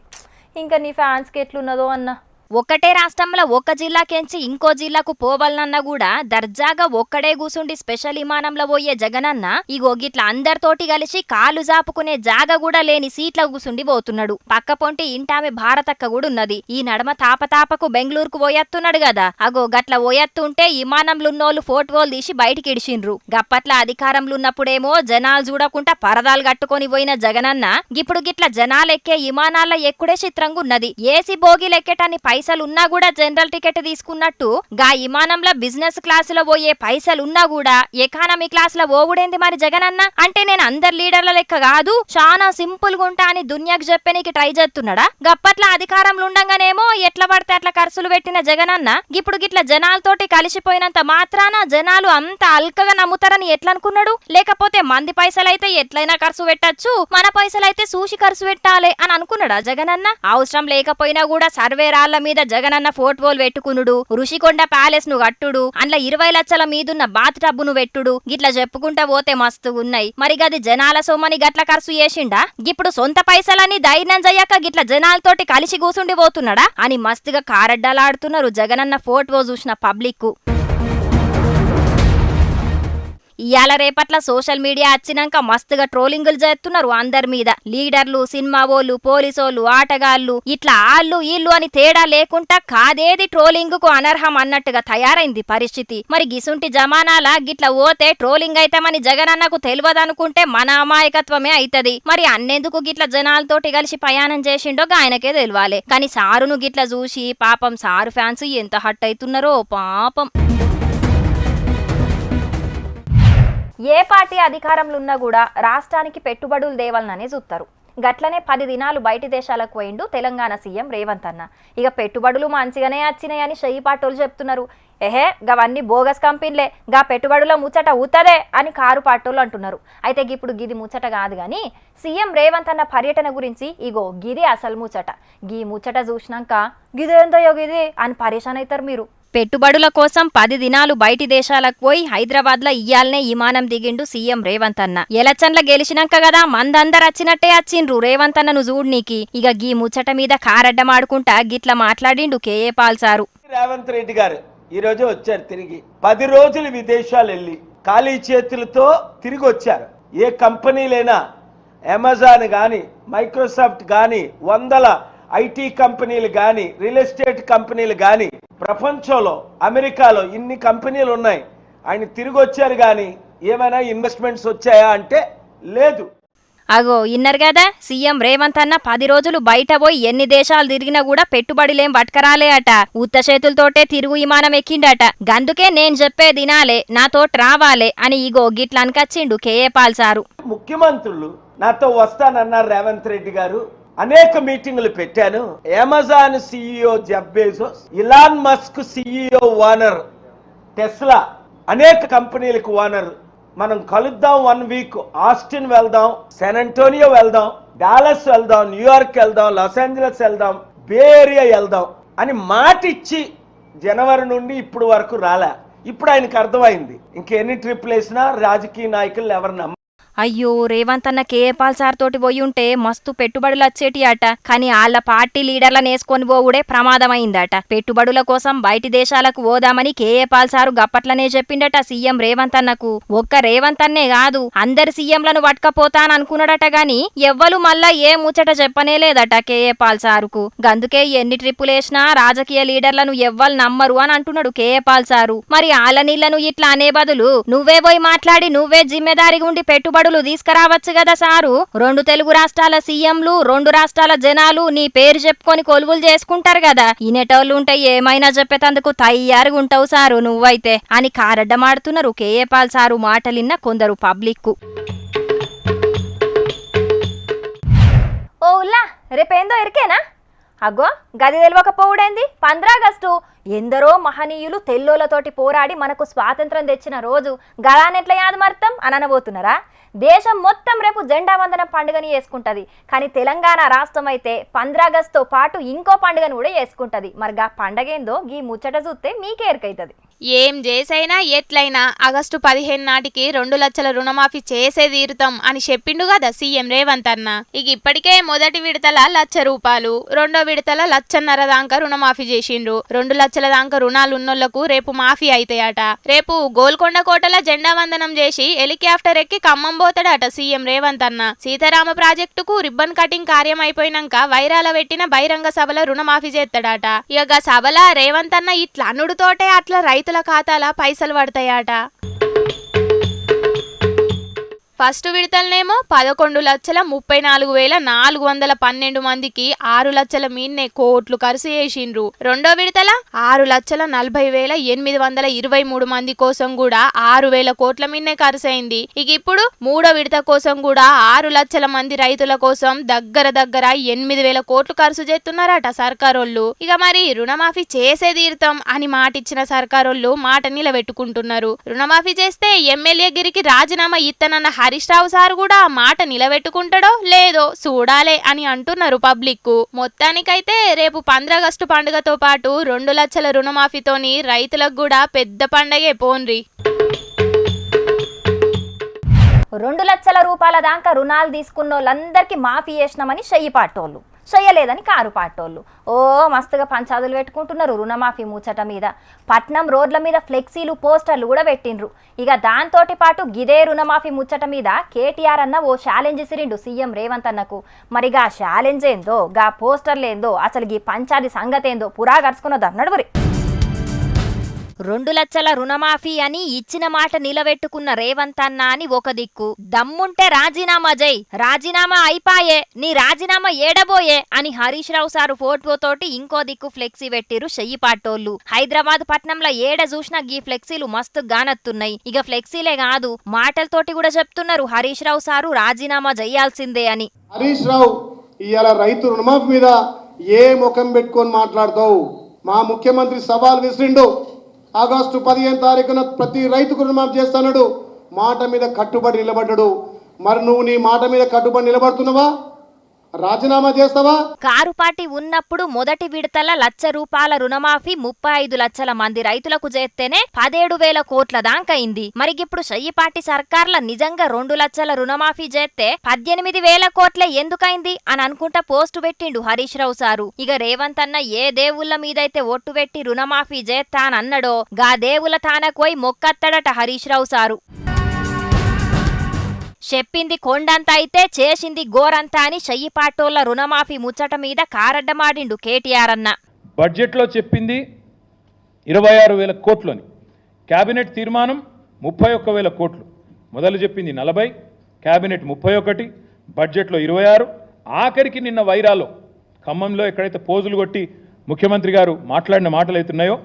ఇంకా నీ ఫ్యాన్స్కి ఎట్లున్నదో అన్న. ఒక్కటే రాష్ట్రంలో ఒక్క జిల్లాకెంచి ఇంకో జిల్లాకు పోవాలన్నా కూడా దర్జాగా ఒక్కడే కూసుండి స్పెషల్ విమానంలో పోయే జగనన్న ఇగో గిట్ల అందరితోటి కలిసి కాలు జాపుకునే జాగ కూడా లేని సీట్ల కూసుండి పోతున్నాడు. పక్క పొంటి ఇంటామె భారతక్క కూడా ఉన్నది. ఈ నడమ తాపతాపకు బెంగళూరుకు పోయత్తున్నాడు కదా, అగో గట్ల పోయత్తుంటే విమానంలున్నోళ్ళు ఫోటోలు తీసి బయటికి ఇడిచిండ్రు. గప్పట్ల అధికారంలో ఉన్నప్పుడేమో జనాలు చూడకుండా పరదాలు కట్టుకొని పోయిన జగనన్న ఇప్పుడు గిట్ల జనాలెక్కే విమానాల్లో ఎక్కుడే చిత్రంగా ఉన్నది. ఏసీ బోగీలు ఎక్కేటాన్ని పైసలున్నా కూడా జనరల్ టికెట్ తీసుకున్నట్టు గా విమానంలో బిజినెస్ క్లాస్ లో పోయే పైసలున్నా కూడా ఎకానమీ క్లాస్ లో పోవుడేంది మరి జగనన్న? అంటే నేను అందరు లీడర్ల లెక్క కాదు, చాలా సింపుల్ గా ఉంటా అని దునియాకు చెప్పేనికి ట్రై చేస్తున్నాడా? గప్పట్ల అధికారంలో ఉండంగానేమో ఎట్లా పడితే అట్లా ఖర్చులు పెట్టిన జగనన్న ఇప్పుడు గిట్ల జనాలతోటి కలిసిపోయినంత మాత్రాన జనాలు అంత అల్కగా నమ్ముతారని ఎట్లా అనుకున్నాడు? లేకపోతే మంది పైసలైతే ఎట్లయినా ఖర్చు పెట్టచ్చు, మన పైసలైతే సూసి ఖర్చు పెట్టాలి అని అనుకున్నాడా జగనన్న? అవసరం లేకపోయినా కూడా సర్వే రాళ్ల మీద జగనన్న ఫోటోలు పెట్టుకునుడు, ఋషికొండ ప్యాలెస్ ను కట్టుడు, అందులో 20 లక్షల మీదున్న బాత్ టబ్బును పెట్టుడు, గిట్ల చెప్పుకుంటా పోతే మస్తు ఉన్నాయి. మరి గది జనాల సొమ్మని గట్ల ఖర్చు చేసిండా? ఇప్పుడు సొంత పైసలని ధైర్యం చెయ్యక గిట్ల జనాలతోటి కలిసి కూసుండి పోతున్నాడా అని మస్తుగా కారడ్డలాడుతున్నారు జగనన్న ఫోటో చూసిన పబ్లిక్. ఇయాల రేపట్ల సోషల్ మీడియా వచ్చినాక మస్తుగా ట్రోలింగులు చేస్తున్నారు అందరి మీద. లీడర్లు, సినిమా వాళ్ళు, పోలీసోళ్ళు, ఆటగాళ్ళు ఇట్లా ఆళ్ళు ఈళ్ళు అని తేడా లేకుండా కాదేది ట్రోలింగ్ కు అనర్హం అన్నట్టుగా తయారైంది పరిస్థితి. మరి గిసుంటి జమానాల గిట్ల పోతే ట్రోలింగ్ అయితామని జగనన్నకు తెలియదనుకుంటే మన అమాయకత్వమే అయితది. మరి అన్నెందుకు గిట్ల జనాలతోటి కలిసి ప్రయాణం చేసిండో ఆయనకే తెలియాలి. కానీ సారును గిట్ల చూసి పాపం సారు ఫ్యాన్స్ ఎంత హట్ అవుతున్నారో పాపం. ఏ పార్టీ అధికారంలో ఉన్నా కూడా రాష్ట్రానికి పెట్టుబడులు దేవాలననే చూస్తారు. గట్లనే 10 దినాలు బయటి దేశాలకు పోయిండు తెలంగాణ సీఎం రేవంత్ అన్న. ఇక పెట్టుబడులు మంచిగానే వచ్చినాయని షెయ్యి పాటోలు చెప్తున్నారు. ఎహే గవన్నీ బోగస్ కంపెనీలే, గా పెట్టుబడుల ముచ్చట ఊతదే అని కారు పాటోళ్ళు అంటున్నారు. అయితే ఇప్పుడు గిది ముచ్చట కాదు కానీ సీఎం రేవంత్ అన్న పర్యటన గురించి ఇగో గిది అసలు ముచ్చట. గీ ముచ్చట చూసినాక గిదేందయ్యో గిది అని పరేషాన్ అవుతారు మీరు. పెట్టుబడుల కోసం 10 దినాలు బయటి దేశాలకు పోయి హైదరాబాద్ లో ఇయ్యాలనే విమానం దిగిండు సీఎం రేవంత్ అన్న. ఎలక్షన్ల గెలిచినాక కదా మందందరు వచ్చినట్టే వచ్చిండ్రు రేవంత్ అన్నను చూడ్నీకి. ఇక గీ ముచ్చట మీద కారడ్డమాడుకుంటా గిట్ల మాట్లాడిండు కేఏ పాల్ సారు. రేవంత్ రెడ్డి గారు ఈ రోజు వచ్చారు, తిరిగి 10 రోజులు విదేశాలు వెళ్ళి ఖాళీ చేతులతో తిరిగి వచ్చారు. ఏ కంపెనీలైనా అమెజాన్ గాని, మైక్రోసాఫ్ట్ గాని, 100 ఐటీ కంపెనీలు గాని, రియల్ ఎస్టేట్ కంపెనీలు గాని, ప్రపంచంలో అమెరికాలో ఇన్ని కంపెనీలు ఉన్నాయి. ఆయన తిరిగి వచ్చారు గాని ఏమైనా ఇన్వెస్ట్మెంట్స్ వచ్చాయా అంటే లేదు. అగో ఇన్నర్ కదా, సీఎం రేవంత్ అన్న 10 రోజులు బయట పోయి ఎన్ని దేశాలు తిరిగినా కూడా పెట్టుబడులేం పట్టుకరాలే అట. ఉత్త చేతులతోటే తిరుగు విమానం ఎక్కిండట. గందుకే నేను చెప్పే దినాలే నాతోటి రావాలే అని ఇగో గిట్ల అనకచ్చిండు కేఏ పాల్ సారు. ముఖ్యమంత్రులు నాతో వస్తానన్నారు రేవంత్ రెడ్డి గారు. అనేక మీటింగులు పెట్టాను. Amazon CEO Jeff Bezos, Elon Musk CEO owner, Tesla, అనేక కంపెనీలకు ఓనర్ మనం కలుద్దాం 1 వీక్, ఆస్టిన్ వెళ్దాం, శాన్ అంటోనియో వెళ్దాం, డాలస్ వెళ్దాం, న్యూయార్క్ వెళ్దాం, లాస్ ఏంజలస్ వెళ్దాం, బే ఏరియా వెళ్దాం అని మాట ఇచ్చి జనవరి నుండి ఇప్పుడు వరకు రాలే. ఇప్పుడు ఆయనకు అర్థమైంది ఇంకెన్ని ట్రిప్లు వేసినా రాజకీయ నాయకులు ఎవరు అయ్యో రేవంత్ అన్న కేఏపాల్ సార్ తోటి పోయి ఉంటే మస్తు పెట్టుబడులు వచ్చేటి అట. కానీ వాళ్ళ పార్టీ లీడర్లను వేసుకొని పోవుడే ప్రమాదమైందట. పెట్టుబడుల కోసం బయటి దేశాలకు పోదామని కేఏపాల్ సారు గప్పట్లనే చెప్పిండట సీఎం రేవంత్ అన్నకు. ఒక్క రేవంత్ అన్నే కాదు, అందరి సీఎంలను పట్టుకపోతాననుకున్నాడట. గాని ఎవ్వరు మళ్ళా ఏ ముచ్చట చెప్పనే లేదట కేఏపాల్ సారుకు. గందుకే ఎన్ని ట్రిప్పులేసినా రాజకీయ లీడర్లను ఎవ్వరు నమ్మరు అని అంటున్నాడు కేఏపాల్ సారు. మరి ఆల నీళ్లను ఇట్లా అనే బదులు నువ్వే పోయి మాట్లాడి నువ్వే జిమ్మెదారిగా ఉండి పెట్టుబడులు తీసుకురావచ్చు కదా సారు. 2 తెలుగు రాష్ట్రాల సీఎంలు, 2 రాష్ట్రాల జనాలు నీ పేరు చెప్పుకొని కొలువులు చేసుకుంటారు కదా. ఇనేటోళ్ళు ఉంటే ఏమైనా చెప్పేటందుకు తయారుగా ఉంటావు సారు నువ్వైతే అని కారడ్డమాడుతున్నారు కేఏపాల్ సారు మాటలిన్న కొందరు పబ్లిక్. ఓలా రేపేందో ఎరికేనా? అగ్గో గది తెలియకపోవుడేంది? 15 ఆగస్టు ఎందరో మహనీయులు తెల్లోలతోటి పోరాడి మనకు స్వాతంత్రం తెచ్చిన రోజు. గదానెట్లా యాదమర్థం అని అనబోతున్నారా? దేశం మొత్తం రేపు జెండా వందనం పండుగని చేసుకుంటది. కానీ తెలంగాణ రాష్ట్రం అయితే 15 ఆగస్టుతో పాటు ఇంకో పండుగను కూడా చేసుకుంటది. మరి గా పండగ ఏందో గీ ముచ్చట చూస్తే మీకే ఎరకైతది. ఏం చేసైనా ఎట్లయినా ఆగస్టు 15 నాటికి 2 లక్షల రుణమాఫీ చేసే తీరుతాం అని చెప్పిండు కదా సీఎం రేవంత్ అన్న. ఇక ఇప్పటికే మొదటి విడతల 1,00,000 రూపాయలు, రెండో విడతల 1,50,000 దాకా రుణమాఫీ చేసిండ్రు. 2 లక్షల దాకా రుణాలు ఉన్నోళ్లకు రేపు మాఫీ అయితాయట. రేపు గోల్కొండ కోటల జెండా వందనం చేసి హెలికాప్టర్ ఎక్కి ఖమ్మం పోతాడట సీఎం రేవంత్ అన్న. సీతారామ ప్రాజెక్టుకు రిబ్బన్ కటింగ్ కార్యం అయిపోయినాక వైరాల పెట్టిన బహిరంగ సభలో రుణమాఫీ చేస్తాడట. ఇక సభల రేవంత్ అన్న ఇట్లా అనుడుతోటే అట్లా రైతుల ఖాతాల పైసలు పడతాయట. ఫస్ట్ విడతలనేమో 11,34,412 మందికి 6 లక్షల మీన్నే కోట్లు ఖర్చు చేసిండ్రు. రెండో విడతల 6,40,823 మంది కోసం కూడా 6,000 కోట్ల మీన్నే ఖర్చు అయింది. ఇక ఇప్పుడు మూడో విడత కోసం కూడా 6 లక్షల మంది రైతుల కోసం దగ్గర 8,000 కోట్లు ఖర్చు చేస్తున్నారట సర్కారోళ్ళు. ఇక మరి రుణమాఫీ చేసే తీరుతాం అని మాటిచ్చిన సర్కారోళ్ళు మాట నిలబెట్టుకుంటున్నారు. రుణమాఫీ చేస్తే ఎమ్మెల్యే గిరికి రాజీనామా ఇత్తనన్న హరీష్ రావు సార్ కూడా మాట నిలబెట్టుకుంటాడో లేదో చూడాలే అని అంటున్నారు పబ్లిక్. మొత్తానికైతే రేపు 15 ఆగస్టు పండుగతో పాటు 2 లక్షల రుణమాఫీతోని రైతులకు కూడా పెద్ద పండగే పోన్రి. 2 లక్షల రూపాయల దాకా రుణాలు తీసుకున్న వాళ్ళందరికీ మాఫీ చేసినామని చెయ్యి పాటోళ్ళు, చెయ్యలేదని కారు పాటోళ్ళు ఓ మస్తుగా పంచాదులు పెట్టుకుంటున్నారు రుణమాఫీ ముచ్చట మీద. పట్నం రోడ్ల మీద ఫ్లెక్సీలు, పోస్టర్లు కూడా పెట్టిండ్రు. ఇక దాంతో పాటు గిదే రుణమాఫీ ముచ్చట మీద కేటీఆర్ అన్న ఓ ఛాలెంజ్ ఇసిరిండు సీఎం రేవంత్ అన్నకు. మరి గా ఛాలెంజ్ ఏందో, గా పోస్టర్లు ఏందో, అసలు గీ పంచాది సంగతి ఏందో పురా గడుచుకున్నది అన్నడుగురి. 2 లక్షల రుణమాఫీ అని ఇచ్చిన మాట నిలబెట్టుకున్న రేవంత్ అన్న అని ఒక దిక్కు, దమ్ముంటే రాజీనామా జై, రాజీనామా అయిపాయే, నీ రాజీనామా ఏడబోయే అని హరీష్ రావు సారు ఫోటోతోటి ఇంకో దిక్కు ఫ్లెక్సీ పెట్టిరు చెయ్యి పాటోళ్ళు. హైదరాబాద్ పట్నంలో ఏడ చూసినా గీ ఫ్లెక్సీలు మస్తు గానత్తున్నాయి. ఇక ఫ్లెక్సీలే కాదు, మాటలతోటి కూడా చెప్తున్నారు హరీష్ రావు సారు రాజీనామా చేయాల్సిందే అని. హరీష్ రావు ఇవాళ రైతు రుణమాఫీ మీద ఏ ముఖం పెట్టుకొని మాట్లాడతావు? మా ముఖ్యమంత్రి సవాల్ విసిరిండు. ఆగస్టు 15 తారీఖున ప్రతి రైతుకు రుణమాఫీ చేస్తాడు, మాట మీద కట్టుబడి నిలబడ్డాడు. మరి నువ్వు నీ మాట మీద కట్టుబడి నిలబడుతున్నావా? రాజీనామా చేస్తావా? కారు పార్టీ ఉన్నప్పుడు మొదటి విడతల 1,00,000 రూపాయల రుణమాఫీ 35 లక్షల మంది రైతులకు చేస్తేనే 17,000 కోట్ల దాకైంది. మరిగిప్పుడు చెయ్యి పార్టీ సర్కార్ల నిజంగా 2 లక్షల రుణమాఫీ చేస్తే 18,000 కోట్లే ఎందుకైంది అని అనుకుంటా పోస్టు పెట్టిండు హరీష్ రావు సారు. ఇక రేవంత్ అన్న ఏ దేవుళ్ళ మీదైతే ఒట్టు పెట్టి రుణమాఫీ చేస్తానన్నాడో గా దేవుల తానకు పోయి మొక్కత్తడట హరీష్ రావు సారు. చెప్పింది కొండంత అయితే చేసింది గోరంతా అని చెయ్యి పాటోళ్ల రుణమాఫీ ముచ్చట మీద కారడ్డమాడిండు కేటీఆర్ అన్న. బడ్జెట్లో చెప్పింది 26,000 కోట్లని, కేబినెట్ తీర్మానం 31,000 కోట్లు. మొదలు చెప్పింది 40, కేబినెట్ 31, బడ్జెట్లో 26. ఆఖరికి నిన్న వైరాలో ఖమ్మంలో ఎక్కడైతే పోజులు కొట్టి ముఖ్యమంత్రి గారు మాట్లాడిన మాటలు అవుతున్నాయో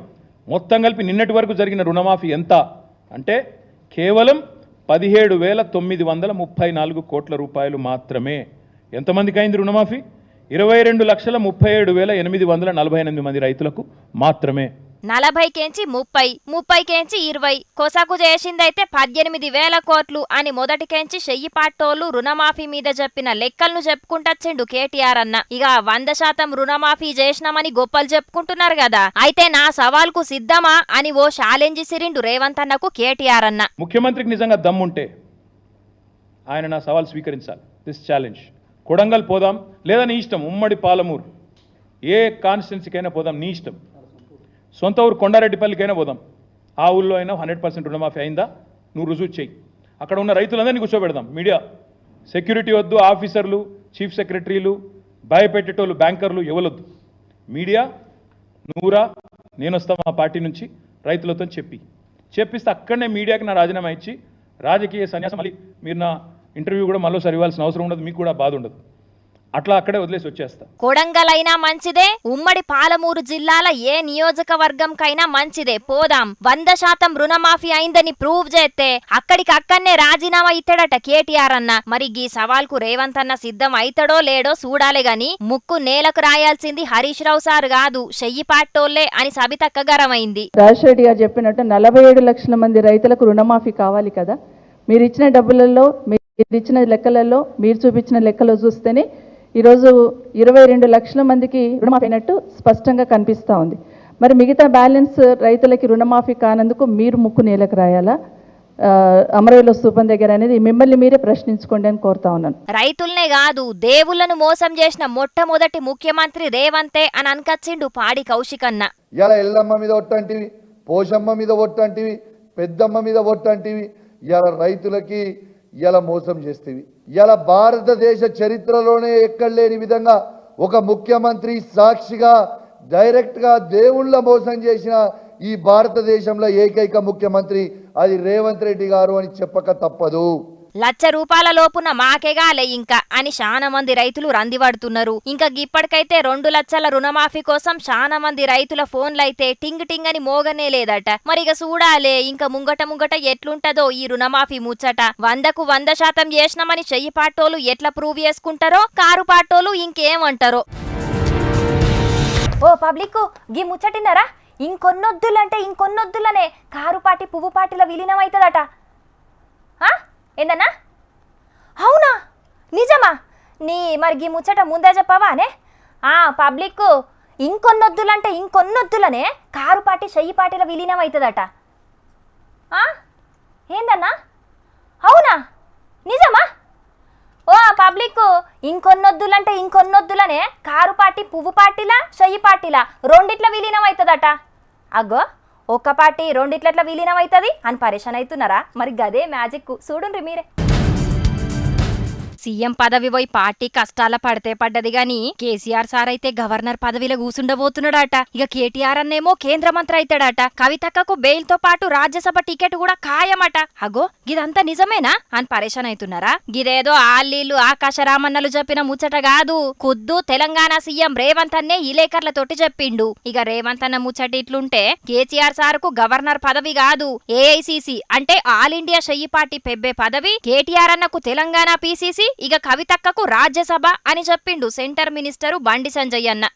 మొత్తం కలిపి నిన్నటి వరకు జరిగిన రుణమాఫీ ఎంత అంటే కేవలం 17,934 కోట్ల రూపాయలు మాత్రమే. ఎంతమందికి అయింది రుణమాఫీ? 22,37,848 మంది రైతులకు మాత్రమే. 40 30, 30 20, కొసకు చేసిందైతే 18,000 కోట్లు అని మొదటికెంచి చెయ్యి పాటోళ్ళు రుణమాఫీ మీద చెప్పిన లెక్కలను చెప్పుకుంటొచ్చిండు కేటీఆర్ అన్న. ఇక 100% రుణమాఫీ చేసినామని గొప్పలు చెప్పుకుంటున్నారు కదా, అయితే నా సవాల్కు సిద్ధమా అని ఓ ఛాలెంజ్ ఇసిరిండు రేవంత్ అన్నకు కేటీఆర్ అన్న. ముఖ్యమంత్రికి నిజంగా దమ్ముంటే ఆయన నా సవాల్ స్వీకరించాలి. This challenge. కొడంగల్ పోదాం, లేదా నీ ఇష్టం, ఉమ్మడి పాలమూరు ఏ కాన్స్టిట్యున్సీకైనా పోదాం, నీ ఇష్టం. సొంత ఊరు కొండారెడ్డిపల్లికైనా పోదాం, ఆ ఊళ్ళో అయినా 100% రుణమాఫీ అయిందా నువ్వు రుజువు చేయి. అక్కడ ఉన్న రైతులందరినీ కూర్చోబెడదాం. మీడియా సెక్యూరిటీ వద్దు, ఆఫీసర్లు, చీఫ్ సెక్రటరీలు, భయపెట్టేటోళ్ళు, బ్యాంకర్లు ఎవరొద్దు. మీడియా నువ్వురా, నేను వస్తా మా పార్టీ నుంచి రైతులతో చెప్పిస్తే అక్కడనే మీడియాకి నా రాజీనామా ఇచ్చి రాజకీయ సన్యాసం, మళ్ళీ మీరు నా ఇంటర్వ్యూ కూడా మళ్ళీసారి ఇవ్వాల్సిన అవసరం ఉండదు, మీకు కూడా బాధ ఉండదు. అట్లా అక్కడే వదిలేసి వచ్చేస్తా. కొడంగల్ అయినా మంచిదే, ఉమ్మడి పాలమూరు జిల్లాల ఏ నియోజకవర్గంకైనా మంచిదే, పోదాం. 100% రుణమాఫీ అయిందని ప్రూవ్ చేస్తే అక్కడికక్కడనే రాజీనామా ఇస్తాడట కేటీఆర్ అన్న. మరి ఈ సవాల్కు రేవంత్ అన్న సిద్ధం అయితాడో లేడో చూడాలి గాని ముక్కు నేలకు రాయాల్సింది హరీష్ రావు సార్ కాదు, చెయ్యి పాటోళ్లే అని సబితక్క గరమైంది. రాజశేఖర్ గారు చెప్పినట్టు 47 లక్షల మంది రైతులకు రుణమాఫీ కావాలి కదా. మీరు ఇచ్చిన డబ్బులలో, మీరు ఇచ్చిన లెక్కలలో, మీరు చూపించిన లెక్కలో చూస్తేనే ఈరోజు 22 లక్షల మందికి రుణమాఫీ అయినట్టు స్పష్టంగా కనిపిస్తూ ఉంది. మరి మిగతా బ్యాలెన్స్ రైతులకి రుణమాఫీ కానందుకు మీరు ముక్కు నేలకు రాయాలా అమరవీరుల స్థూపం దగ్గర అనేది మిమ్మల్ని మీరే ప్రశ్నించుకోండి అని కోరుతా ఉన్నాను. రైతుల్నే కాదు, దేవుళ్లను మోసం చేసిన మొట్టమొదటి ముఖ్యమంత్రి రేవంతే అని అనకచ్చిండు పాడి కౌశికన్న. ఇలా ఎల్లమ్మ మీద ఒట్టంటివి, పోషమ్మ మీద ఒట్టంటివి, పెద్దమ్మ మీద ఒట్టంటివి, ఇలా రైతులకి ఇలా మోసం చేస్తేవి. ఇలా భారతదేశ చరిత్రలోనే ఎక్కడ లేని విధంగా ఒక ముఖ్యమంత్రి సాక్షిగా డైరెక్ట్గా దేవుళ్ళ మోసం చేసిన ఈ భారతదేశంలో ఏకైక ముఖ్యమంత్రి అది రేవంత్ రెడ్డి గారు అని చెప్పక తప్పదు. ₹1,00,000 లోపున మాకేగాలే ఇంకా అని చాలా మంది రైతులు రందిపడుతున్నారు. ఇంకా ఇప్పటికైతే 2 లక్షల రుణమాఫీ కోసం చాలా మంది రైతుల ఫోన్లైతే టింగ్ టింగ్ అని మోగనే లేదట. మరిగ చూడాలే ఇంకా ముంగట ఎట్లుంటదో ఈ రుణమాఫీ ముచ్చట. 100కు 100% చేసినామని చెయ్యి పాటోలు ఎట్లా ప్రూవ్ చేసుకుంటారో, కారు పాటోలు ఇంకేమంటారో. ఓ పబ్లిక్ గీ ముచ్చటిన్నారా? ఇంకొన్నొద్దులంటే ఇంకొన్నొద్దులనే కారు పాటి పువ్వు పాటిలో విలీనం అవుతుందట. ఏందన్నా? అవునా? నిజమా? నీ మరి ముచ్చట ముందే చెప్పావానే? పబ్లిక్ ఇంకొన్నొద్దులంటే ఇంకొన్నొద్దులనే కారు పాటి చెయ్యి పాటిలో విలీనం అవుతుందట. ఏందన్నా? అవునా? నిజమా? ఓ పబ్లిక్ ఇంకొన్నొద్దులంటే ఇంకొన్నొద్దులనే కారు పాటి పువ్వు పాటిలా చెయ్యి పాటిలా రెండిట్ల విలీనం అవుతుందట. అగ్గో ఒక్క పార్టీ రెండిట్లట్ల విలీనం అవుతుంది అని పరేషాన్ అవుతున్నారా? మరి గదే మ్యాజిక్ చూడుండ్రి మీరే. సీఎం పదవి పోయి పార్టీ కష్టాల పడితే పడ్డది గాని కేసీఆర్ సార్ అయితే గవర్నర్ పదవిలో కూసుండబోతున్నాడట. ఇక కేటీఆర్ అన్నేమో కేంద్ర మంత్రి అవుతాడట. కవితక్కకు బెయిల్ తో పాటు రాజ్యసభ టికెట్ కూడా ఖాయమట. అగో గిదంతా నిజమేనా అని పరేషాన్ అవుతున్నారా? గిదేదో ఆళ్ళీళ్ళు ఆకాశరామన్నలు చెప్పిన ముచ్చట కాదు, ఖుద్దు తెలంగాణ సీఎం రేవంత్ అన్నే ఇలేకర్లతోటి చెప్పిండు. ఇక రేవంత్ అన్న ముచ్చట ఇట్లుంటే కేసీఆర్ సార్ కు గవర్నర్ పదవి కాదు, ఏఐసిసి అంటే ఆల్ ఇండియా చెయ్యి పార్టీ పెబ్బే పదవి. కేటీఆర్ అన్నకు తెలంగాణ పిసిసి, ఇక కవితక్కకు రాజ్యసభ అని చెప్పిండు సెంటర్ మినిస్టరు బండి సంజయ్ అన్న.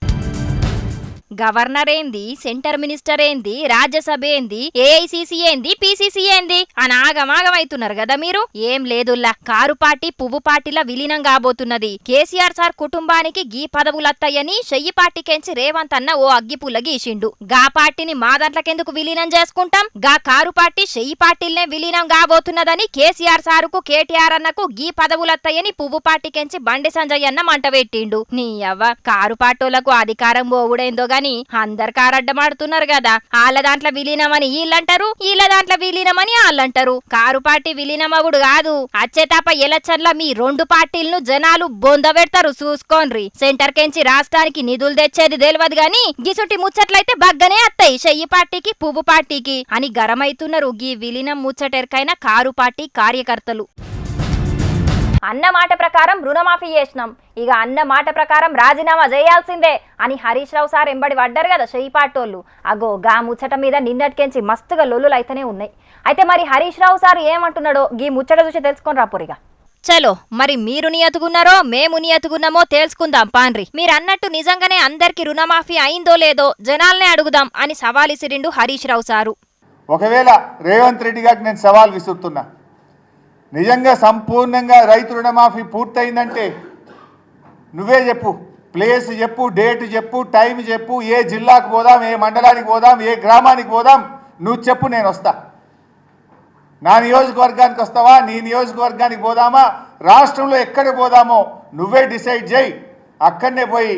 గవర్నర్ ఏంది, సెంటర్ మినిస్టర్ ఏంది, రాజ్యసభ ఏంది, ఏఐసిసి ఏంది, పిసిసి ఏంది అని ఆగమాగమైతున్నారు కదా మీరు. ఏం లేదుల్లా, కారు పార్టీ పువ్వు పార్టీల విలీనం కాబోతున్నది. కేసీఆర్ సార్ కుటుంబానికి గీ పదవులత్తాయని చెయ్యి పార్టీకెంచి రేవంత్ అన్న ఓ అగ్గిపుల్ల గీసిండు. గా పార్టీని మా దాంట్లకెందుకు విలీనం చేసుకుంటాం, గా కారు పార్టీ చెయ్యి పార్టీలనే విలీనం కాబోతున్నదని కేసీఆర్ సారుకు కేటీఆర్ అన్నకు గీ పదవులత్తాయని పువ్వు పార్టీకెంచి బండి సంజయ్ అన్న మంట పెట్టిండు. నీ అవ్వ కారు పార్టీలకు అధికారం పోవుడైందో గాని అందరు కారడ్డమాడుతున్నారు కదా. వాళ్ళ దాంట్లో విలీనమని వీళ్ళంటారు, వీళ్ళ దాంట్లో విలీనమని వాళ్ళంటారు. కారు పార్టీ విలీనమవుడు కాదు, అచ్చేతాప ఎలక్షన్ల మీ 2 పార్టీలను జనాలు బొంద పెడతారు చూసుకోండ్రి. సెంటర్ కెంచి రాష్ట్రానికి నిధులు తెచ్చేది తెలియదు గాని గిసుటి ముచ్చట్లయితే బగ్గనే అత్తాయి చెయ్యి పార్టీకి పువ్వు పార్టీకి అని గరమైతున్నారు గీ విలీనం ముచ్చటెరకైన కారు పార్టీ కార్యకర్తలు. అన్న మాట ప్రకారం రుణమాఫీ చేసినాం, ఇక అన్న మాట ప్రకారం రాజీనామా చేయాల్సిందే అని హరీష్ రావు సార్ ఎంబడి పడ్డారు కదా చెయ్యి పాటోళ్ళు. అగో గా ముచ్చట మీద నిన్నటికెంచి మస్తుగా లొల్లులు అయితేనే ఉన్నాయి. అయితే మరి హరీష్ రావు సార్ ఏమంటున్నాడో గీ ముచ్చట చూసి తెలుసుకొని రాపోరిగా. చలో మరి మీరు నియతుకున్నారో మేము నియతుకున్నామో తెలుసుకుందాం పాన్రి. మీరు అన్నట్టు నిజంగానే అందరికి రుణమాఫీ అయిందో లేదో జనాల్నే అడుగుదాం అని సవాల్ ఇసిరిండు హరీష్ రావు సారు. ఒకవేళ రేవంత్ రెడ్డి గారికి నేను సవాల్ విసురుతున్నా, నిజంగా సంపూర్ణంగా రైతు రుణమాఫీ పూర్తయిందంటే నువ్వే చెప్పు, ప్లేస్ చెప్పు, డేట్ చెప్పు, టైం చెప్పు, ఏ జిల్లాకు పోదాం, ఏ మండలానికి పోదాం, ఏ గ్రామానికి పోదాం, నువ్వు చెప్పు, నేను వస్తా. నా నియోజకవర్గానికి వస్తావా, నీ నియోజకవర్గానికి పోదామా, రాష్ట్రంలో ఎక్కడ పోదామో నువ్వే డిసైడ్ చేయి. అక్కడనే పోయి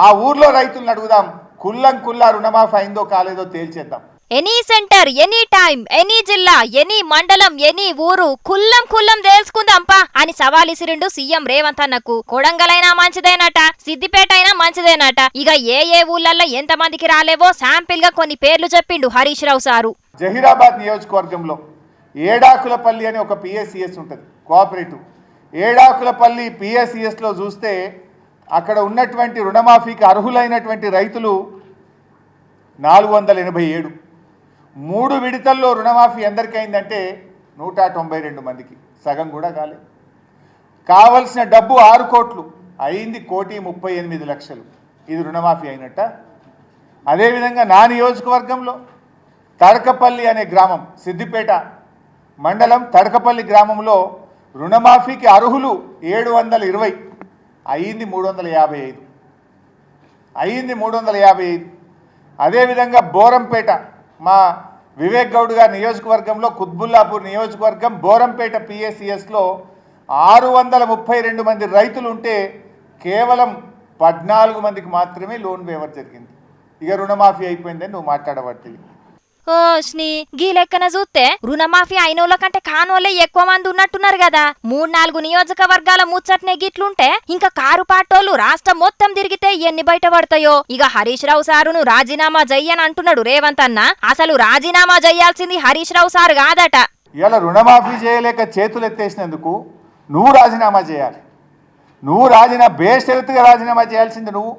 ఆ ఊర్లో రైతులను అడుగుదాం, కుల్లా రుణమాఫీ అయిందో కాలేదో తేల్చేద్దాం. Any centre, any time, any జిల్లా, ఎనీ మండలం, ఎనీ ఊరు కుల్లం తెలుసుకుందాంపా అని సవాల్ ఇసిరిండు సీఎం రేవంత్ అన్నకు. కొడంగలైనా మంచిదేనట, సిద్దిపేట అయినా మంచిదేనట. ఇక ఏ ఊళ్ళల్లో ఎంత మందికి రాలేవో శాంపిల్ గా కొన్ని పేర్లు చెప్పిండు హరీష్ రావు సారు. జహీరాబాద్ నియోజకవర్గంలో ఏడాకులపల్లి అని ఒక పిఎస్సిఎస్ ఉంటుంది, కోఆపరేటివ్. ఏడాకులపల్లి పిఎస్సిఎస్లో చూస్తే అక్కడ ఉన్నటువంటి రుణమాఫీకి అర్హులైనటువంటి రైతులు 487. 3 విడతల్లో రుణమాఫీ ఎందరికి అయిందంటే 192 మందికి, సగం కూడా కాలేదు. కావలసిన డబ్బు 6 కోట్లు అయింది, 1,38,00,000. ఇది రుణమాఫీ అయినట్ట. అదేవిధంగా నా నియోజకవర్గంలో తడకపల్లి అనే గ్రామం, సిద్దిపేట మండలం తడకపల్లి గ్రామంలో రుణమాఫీకి అర్హులు 720, అయింది 355. అదేవిధంగా బోరంపేట, మా వివేక్ గౌడ్ గారి నియోజకవర్గంలో కుత్బుల్లాపూర్ నియోజకవర్గం బోరంపేట పిఎస్సిఎస్లో 632 మంది రైతులు ఉంటే కేవలం 14 మందికి మాత్రమే లోన్ వేవర్ జరిగింది. ఇక రుణమాఫీ అయిపోయిందని నువ్వు మాట్లాడబట్టి. ఓష్ని గీ లెక్కన చూస్తే రుణమాఫీ అయినోళ్ళ కంటే కానోళ్ళే ఎక్కువ మంది ఉన్నట్టున్నారు కదా. 3-4 నియోజకవర్గాల ముచ్చట్నే గిట్లుంటే ఇంకా కారు పాటోళ్ళు రాష్ట్రం మొత్తం తిరిగితే ఎన్ని బయట పడతాయో. ఇక హరీష్ రావు సారును రాజీనామా చెయ్యని అంటున్నాడు రేవంత్ అన్న. అసలు రాజీనామా చెయ్యాల్సింది హరీష్ రావు సారు కాదట. ఇలా రుణమాఫీ చేయలేక చేతులు ఎత్తేసినందుకు నువ్వు రాజీనామా చేయాలి. నువ్వు బేషరతుగా రాజీనామా చేయాల్సింది నువ్వు.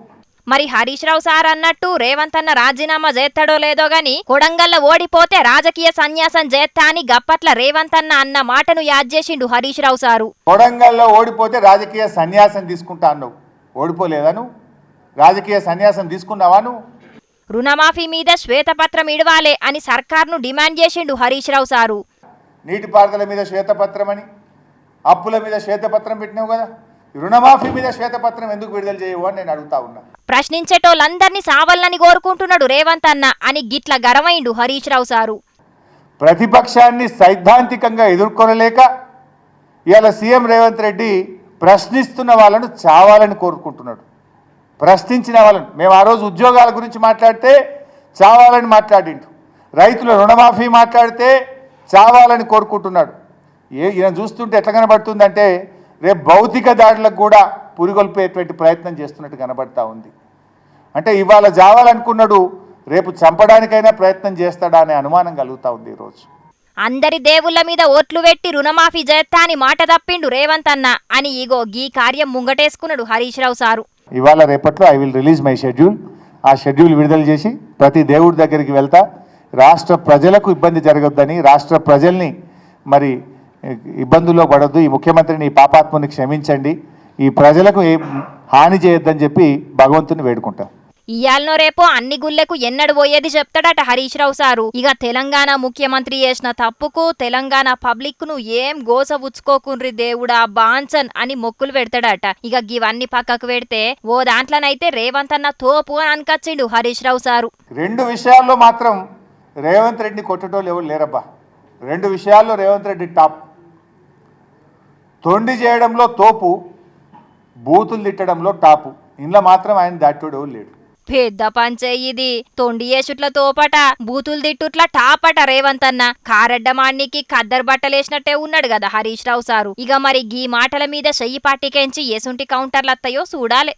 మరి హరీష్ రావు సార్ అన్నట్టు రేవంత్ అన్న రాజీనామా చేస్తాడో లేదో గాని కొడంగల్లో ఓడిపోతే రాజకీయ సన్యాసం చేస్తా అని గప్పట్ల రేవంత్ అన్న మాటను యాద్ చేసిండు హరీష్ రావు సారు. కొడంగల్లో ఓడిపోతే రాజకీయ సన్యాసం తీసుకుంటా అన్నావు, ఓడిపోలేదా నువ్వు? రాజకీయ సన్యాసం తీసుకున్నావా నువ్వు? రుణమాఫీ మీద శ్వేతపత్రం ఇడవాలే అని సర్కార్ను డిమాండ్ చేసిండు హరీష్ రావు సారు. నీటిపారుదల మీద శ్వేతపత్రం అని, అప్పుల మీద శ్వేతపత్రం పెట్టినావు కదా, రుణమాఫీ మీద శ్వేతపత్రం ఎందుకు విడుదల చేయవు అని నేను అడుగుతా ఉన్నా. ప్రశ్నించేటోళ్ళందరినీ సావల్లని కోరుకుంటున్నాడు రేవంత్ అన్న అని గిట్ల గరమైండు హరీష్ రావు సారు. ప్రతిపక్షాన్ని సైద్ధాంతికంగా ఎదుర్కొనలేక ఇవాళ సీఎం రేవంత్ రెడ్డి ప్రశ్నిస్తున్న వాళ్ళను చావాలని కోరుకుంటున్నాడు. ప్రశ్నించిన వాళ్ళను, మేము ఆ రోజు ఉద్యోగాల గురించి మాట్లాడితే చావాలని మాట్లాడిండు, రైతుల రుణమాఫీ మాట్లాడితే చావాలని కోరుకుంటున్నాడు. ఈయన చూస్తుంటే ఎట్లా కనబడుతుందంటే రేపు భౌతిక దాడులకు కూడా పురిగొల్పేటువంటి ప్రయత్నం చేస్తున్నట్టు కనబడతా ఉంది. అంటే ఇవాళ జావాలనుకున్నాడు, రేపు చంపడానికైనా ప్రయత్నం చేస్తాడా అనే అనుమానం కలుగుతా ఉంది ఈరోజు. అందరి దేవుళ్ళ మీద ఓట్లు పెట్టి రుణమాఫీ చేస్తా అని మాట తప్పిండు రేవంత్ అన్న అని ఇగో గీ కార్యం ముంగటేసుకున్నాడు హరీష్ రావు సారు. ఇవాళ రేపట్లో I will release my schedule. ఆ షెడ్యూల్ విడుదల చేసి ప్రతి దేవుడి దగ్గరికి వెళ్తా, రాష్ట్ర ప్రజలకు ఇబ్బంది జరగొద్దని, రాష్ట్ర ప్రజల్ని మరి ఇబ్బందుల్లో పడొద్దు, ఈ ముఖ్యమంత్రిని, ఈ పాపాత్మని క్షమించండి, ఈ ప్రజలకు ఏం హాని చేయొద్దని చెప్పి భగవంతుని వేడుకుంటా. ఇయాలనో రేపో అన్ని గుళ్ళకు ఎన్నడు పోయేది చెప్తాడట హరీష్ రావు సారు. ఇక తెలంగాణ ముఖ్యమంత్రి చేసిన తప్పుకు తెలంగాణ పబ్లిక్ ను ఏం గోస ఉచ్చుకోకుండ్రి దేవుడా బాంచన్ అని మొక్కులు పెడతాడట. ఇక ఇవన్నీ పక్కకు పెడితే ఓ దాంట్లోనైతే రేవంత్ అన్న తోపు అని అనుకొచ్చిండు హరీష్ రావు సారు. 2 విషయాల్లో మాత్రం రేవంత్ రెడ్డిని కొట్టేటోళ్ళు ఎవరు లేరబ్బా. 2 విషయాల్లో రేవంత్ రెడ్డి టాప్. తొండి చేయడంలో తోపు, బూతులు తిట్టడంలో టాపు. ఇంట్లో మాత్రం ఆయన దాటోడు ఎవరు లేడు. పెద్ద పంచే ఇది. తొండి ఏసుట్ల తోపట, బూతులు తిట్టుట్ల టాపట రేవంత్ అన్న. కారెడ్డమాడికి ఖద్దరు బట్టలేసినట్టే ఉన్నాడు కదా హరీష్ రావు సారు. ఇక మరి గీ మాటల మీద చెయ్యి పార్టీకెంచి ఎసుంటి కౌంటర్లు అత్తయో చూడాలి.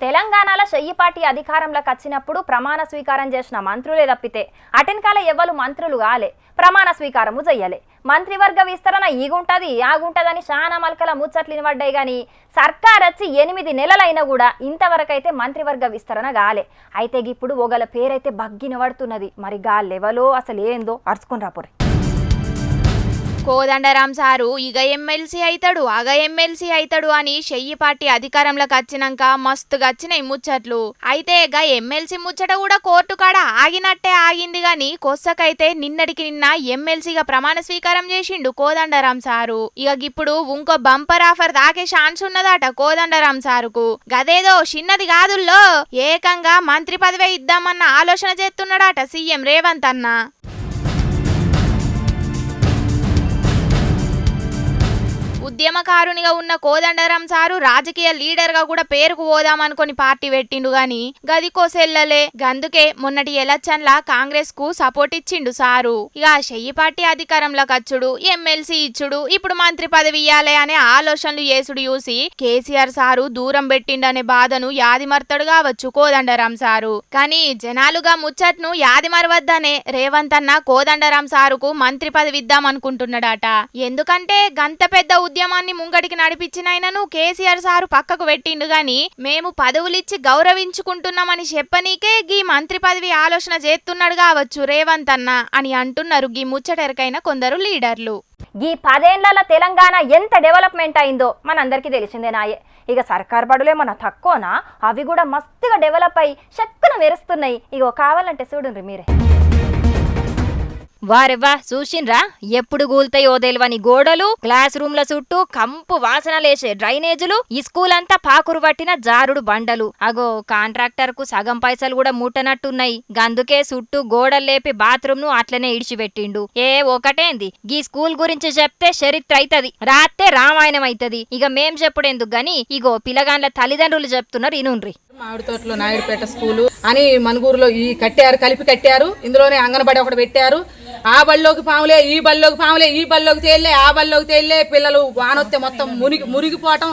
తెలంగాణలో చెయ్యిపాటి అధికారంలోకి వచ్చినప్పుడు ప్రమాణ స్వీకారం చేసిన మంత్రులే తప్పితే అటెన్కాల ఎవ్వరు మంత్రులు కాలే, ప్రమాణ స్వీకారము చెయ్యలే. మంత్రివర్గ విస్తరణ ఈగుంటది ఆగుంటదని చాలా మల్కల ముచ్చట్లు వినబడ్డాయి. కానీ సర్కార్ వచ్చి 8 నెలలైనా కూడా ఇంతవరకైతే మంత్రివర్గ విస్తరణ కాలే. అయితే ఇప్పుడు ఒకల పేరైతే బగ్గిన పడుతున్నది. మరి గా లెవెలో అసలు ఏందో అరుచుకుని రాపోరే. కోదండరాం సారు ఇగ ఎమ్మెల్సీ అయితాడు అగ ఎమ్మెల్సీ అయితాడు అని చెయ్యి పార్టీ అధికారంలోకి వచ్చినాక మస్తుగా వచ్చినాయి ముచ్చట్లు. అయితే గా ఎమ్మెల్సీ ముచ్చట కూడా కోర్టు కాడ ఆగినట్టే ఆగింది గాని కొස්සకైతే నిన్నటికి నిన్న ఎమ్మెల్సీగా ప్రమాణ స్వీకారం చేసిండు కోదండరాం సారు. ఇక ఇప్పుడు ఇంకో బంపర్ ఆఫర్ దాకే ఛాన్స్ ఉన్నదట కోదండరాం సారుకు. గదేదో చిన్నది కాదుల్లో ఏకంగా మంత్రి పదవి ఇద్దామన్న ఆలోచన చేస్తున్నాడట సీఎం రేవంత్ అన్న. ఉద్యమకారునిగా ఉన్న కోదండరాం సారు రాజకీయ లీడర్ గా కూడా పేరుకు పోదామనుకొని పార్టీ పెట్టిండు గాని గదికో సెల్లలే. గందుకే మొన్నటి ఎలక్షన్ల కాంగ్రెస్ కు సపోర్ట్ ఇచ్చిండు సారు. ఇక చెయ్యి పార్టీ అధికారంలోకి వచ్చుడు ఎమ్మెల్సీ ఇచ్చుడు ఇప్పుడు మంత్రి పదవి ఇయ్యాలే అనే ఆలోచనలు చేసుడు చూసి కేసీఆర్ సారు దూరం పెట్టిండనే బాధను యాదిమర్తడు కావచ్చు కోదండరాం సారు. కానీ జనాలుగా ముచ్చట్ను యాదిమరవద్దనే రేవంత్ అన్న కోదండరాం సారుకు మంత్రి పదవి ఇద్దామనుకుంటున్నాడట. ఎందుకంటే గంత పెద్ద ఉద్యమాన్ని ముంగడికి నడిపించినైనను కేసీఆర్ సారు పక్కకు పెట్టిండు గాని మేము పదవులిచ్చి గౌరవించుకుంటున్నామని చెప్పనీకే గీ మంత్రి పదవి ఆలోచన చేస్తున్నాడు కావచ్చు రేవంత్ అన్న అని అంటున్నారు గీ ముచ్చటెరకైన కొందరు లీడర్లు. ఈ 10 ఏళ్ల తెలంగాణ ఎంత డెవలప్మెంట్ అయిందో మనందరికీ తెలిసిందేనాయే. ఇక సర్కార్ బడులే మన తక్కువనా, అవి కూడా మస్తుగా డెవలప్ అయ్యి చక్కన మెరుస్తున్నాయి. ఇగో కావాలంటే చూడండి మీరే. వారెవ్వా చూసిండ్రా ఎప్పుడు గూల్తాయో తెలివని గోడలు, క్లాస్ రూమ్ల చుట్టూ కంపు వాసనలేసే డ్రైనేజులు, ఈ స్కూల్ అంతా పాకురు పట్టిన జారుడు బండలు. అగో కాంట్రాక్టర్ కు సగం పైసలు కూడా ముట్టనట్టున్నాయి. గందుకే చుట్టూ గోడలు లేపి బాత్రూమ్ ను అట్లనే ఇడిచిపెట్టిండు. ఒకటేంది గీ స్కూల్ గురించి చెప్తే చరిత్ర అయితది, రాస్తే రామాయణం అయితది. ఇక మేం చెప్పుడెందుకు గాని ఇగో పిల్లగాండ్ల తల్లిదండ్రులు చెప్తున్నారు ఇనుండ్రి. మామిడి తోటలో నాయుడుపేట స్కూలు అని మనుగూరులో ఈ కట్టారు, కలిపి కట్టారు. ఇందులోనే అంగన్వాడీ ఒకటి పెట్టారు. ఆ బళ్ళలోకి పాములే, ఈ బళ్ళలోకి పాములే, ఈ బళ్ళలోకి తేలే, ఆ బళ్ళలోకి తేలే. పిల్లలు వానొస్తే మొత్తం మునిగిపోవటం,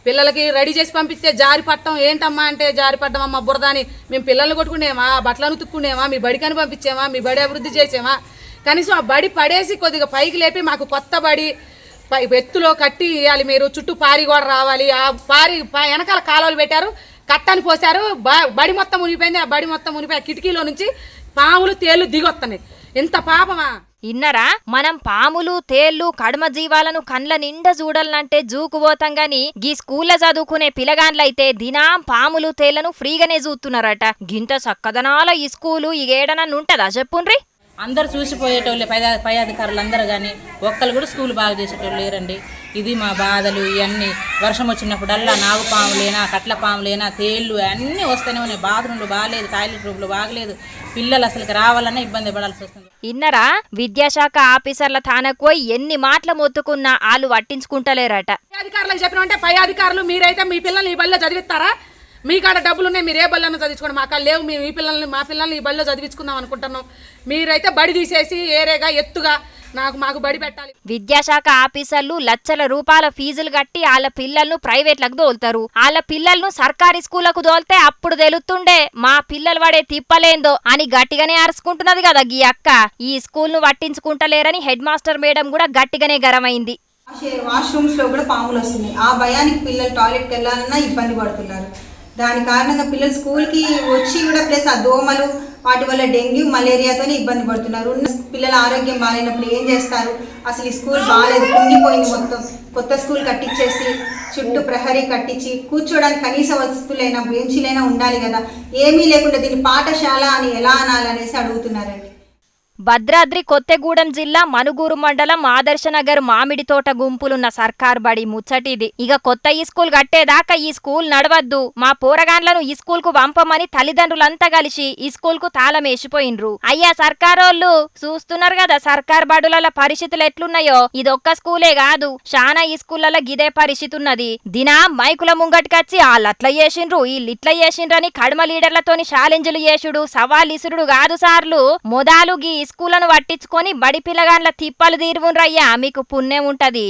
పిల్లలకి రెడీ చేసి పంపిస్తే జారి పట్టడం. ఏంటమ్మా అంటే జారి పడ్డం అమ్మ బురదాని. మేము పిల్లల్ని కొట్టుకునేమా, బట్టలను ఉతుక్కునేమా, మీ బడికని పంపించేమా, మీ బడి అభివృద్ధి చేసేమా. కనీసం ఆ బడి పడేసి కొద్దిగా పైకి లేపి మాకు కొత్త బడి ఎత్తులో కట్టి ఇవ్వాలి. మీరు చుట్టూ పారి కూడా రావాలి. ఆ పారి వెనకాల కాలువలు పెట్టారు, కట్టని పోసారు. బడి మొత్తం మునిగిపోయింది. ఆ బడి మొత్తం మునిగిపోయి కిటికీలో నుంచి పాములు తేళ్లు దిగొస్తున్నాయి. ఎంత పాపమా. ఇన్నరా మనం పాములు తేళ్లు కడమ జీవాలను కండ్ల నిండా చూడాలంటే జూకు పోతాం గాని గీ స్కూల్లో చదువుకునే పిల్లగాండ్లయితే దినాం పాములు తేళ్లను ఫ్రీగానే చూస్తున్నారట. గింత చక్కదనాల ఈ స్కూలు ఈ ఏడనన్ను ఉంటదా చెప్పుండ్రి. అందరు చూసిపోయేటోళ్ళే పై అధికారులు అందరూ కానీ ఒక్కరు కూడా స్కూల్ బాగా చేసేటోళ్ళు లేరండి. ఇది మా బాధలు. ఇవన్నీ వర్షం వచ్చినప్పుడల్లా నాగుపాములేనా, కట్ల పాములేనా, తేళ్ళు అన్నీ వస్తూనే ఉన్నాయి. బాత్రూమ్లు బాగలేదు, టాయిలెట్ రూమ్లు బాగలేదు. పిల్లలు అసలుకి రావాలన్నా ఇబ్బంది పడాల్సి వస్తుంది. ఇన్నరా విద్యాశాఖ ఆఫీసర్ల తానకు పోయి ఎన్ని మాటలు మొత్తుకున్నా వాళ్ళు పట్టించుకుంటలేరట. అధికారులకు చెప్పినామంటే పై అధికారులు మీరైతే మీ పిల్లల్ని ఈ బడిలో చదివిస్తారా? మీ కాడ డబ్బులు ఉన్నాయి, మీరు ఏ బళ్ళను చదివించుకోండి. మా కాడ లేవు, మేము మా పిల్లల్ని ఈ బడిలో చదివించుకుందాం అనుకుంటున్నాం. మీరైతే బడి తీసేసి ఏరేగా ఎత్తుగా మాకు బడి పెట్టాలి. విద్యాశాఖ ఆఫీసర్లు లక్షల రూపాయల ఫీజులు కట్టి వాళ్ళ పిల్లలను ప్రైవేట్లకు దోల్తారు. వాళ్ళ పిల్లలను సర్కారీ స్కూళ్లకు దోల్తే అప్పుడు తెలుస్తుండే మా పిల్లలు వాడే తిప్పలేందో అని గట్టిగానే అరుచుకుంటున్నది కదా గీ అక్క. ఈ స్కూల్ ను పట్టించుకుంటలేరని హెడ్ మాస్టర్ మేడం కూడా గట్టిగానే గరమైంది. వాష్రూమ్స్ లో కూడా పాములు వస్తున్నాయి. ఆ భయానికి పిల్లలు టాయిలెట్కి వెళ్ళాలన్నా ఇబ్బంది పడుతున్నారు. దాని కారణంగా పిల్లలు స్కూల్కి వచ్చి కూడా ప్లస్ ఆ దోమలు వాటి వల్ల డెంగ్యూ మలేరియాతోనే ఇబ్బంది పడుతున్నారు. పిల్లల ఆరోగ్యం బాగాలేనప్పుడు ఏం చేస్తారు? అసలు ఈ స్కూల్ బాగాలేదు, కుంగిపోయింది మొత్తం. కొత్త స్కూల్ కట్టించేసి చుట్టూ ప్రహరీ కట్టించి కూర్చోడానికి కనీస వస్తువులైనా బెంచీలైనా ఉండాలి కదా. ఏమీ లేకుండా దీన్ని పాఠశాల అని ఎలా అనాలనేసి అడుగుతున్నారండి. భద్రాద్రి కొత్తగూడెం జిల్లా మనుగూరు మండలం ఆదర్శనగర్ మామిడి తోట గుంపులున్న సర్కార్ బడి ముచ్చటిది. ఇక కొత్త ఈ స్కూల్ కట్టేదాకా ఈ స్కూల్ నడవద్దు, మా పోరగాండ్లను ఈ స్కూల్ కు పంపమని తల్లిదండ్రులంతా కలిసి ఈ స్కూల్ కు తాళమేసిపోయినరు. అయ్యా సర్కారోళ్ళు చూస్తున్నారు కదా సర్కార్ బడుల పరిస్థితులు ఎట్లున్నాయో. ఇదొక్క స్కూలే కాదు, శానా ఈ స్కూళ్లలో గిదే పరిస్థితి ఉన్నది. దినా మైకుల ముంగటికొచ్చి వాళ్ళట్లా చేసిండ్రు వీళ్ళిట్లా చేసిండ్రని కడమ లీడర్లతోని ఛాలెంజ్లు చేసుడు సవాల్ ఇసురుడు కాదు సార్లు. మొదలు గీ స్కూళ్లను పట్టించుకొని బడి పిల్లగాండ్ల తిప్పలు తీరువునరయ్యా, మీకు పుణ్యం ఉంటది.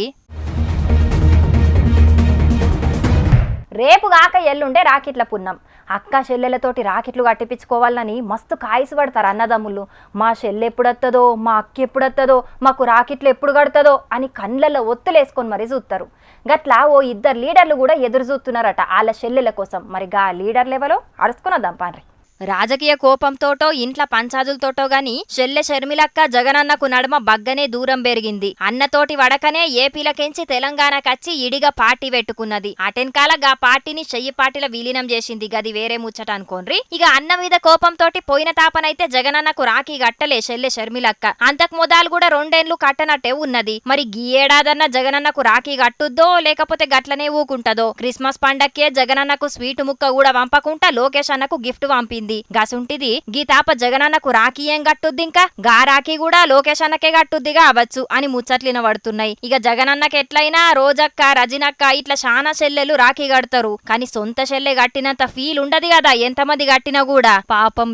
రేపు కాక ఎల్లుండే రాకెట్ల పుణ్యం. అక్క చెల్లెలతోటి రాకెట్లు కట్టిపించుకోవాలని మస్తు కాయసు పడతారు అన్నదమ్ముళ్ళు. మా చెల్లె ఎప్పుడొత్తదో, మా అక్క ఎప్పుడొత్తదో, మాకు రాకెట్లు ఎప్పుడు కడతదో అని కళ్ళల్లో ఒత్తులేసుకొని మరీ చూస్తారు. గట్లా ఓ 2 లీడర్లు కూడా ఎదురు చూస్తున్నారట వాళ్ళ చెల్లెల కోసం. మరి గా లీడర్ లెవెలో అరుచుకున్నద్దాం పాన్రి. రాజకీయ కోపంతోటో ఇంట్ల పంచాదులతోటో గాని చెల్లె షర్మిలక్క జగనన్నకు నడుమ బగ్గనే దూరం పెరిగింది. అన్నతోటి వడకనే ఏపీలకెంచి తెలంగాణకచ్చి ఇడిగా పార్టీ పెట్టుకున్నది. అటెన్కాల గా పార్టీని చెయ్యి పార్టీల విలీనం చేసింది. గది వేరే ముచ్చట అనుకోండ్రి. ఇక అన్న మీద కోపంతోటి పోయిన తాపనైతే జగనన్నకు రాఖీ గట్టలే చెల్లె షర్మిలక్క. అంతకు మొదలు కూడా 2 ఏళ్లు కట్టనట్టే ఉన్నది. మరి గీ ఏడాదన్న జగనన్నకు రాఖీ గట్టుద్దో లేకపోతే గట్లనే ఊకుంటదో. క్రిస్మస్ పండక్కే జగనన్నకు స్వీట్ ముక్క కూడా పంపకుండా లోకేష్ అన్నకు గిఫ్ట్ పంపింది. గసుంటిది గీ తాప జగనన్నకు రాఖీ ఏం గట్టుద్ది, ఇంకా గా రాఖీ కూడా లోకేష్ అన్నకే గట్టుద్ది కావచ్చు అని ముచ్చట్లిన పడుతున్నాయి. ఇక జగనన్నకి ఎట్లయినా రోజక్క రజినక్క ఇట్లా శానా చెల్లెలు రాఖీ కడతారు. కానీ సొంత చెల్లె గట్టినంత ఫీల్ ఉండదు కదా ఎంతమంది గట్టినా కూడా. పాపం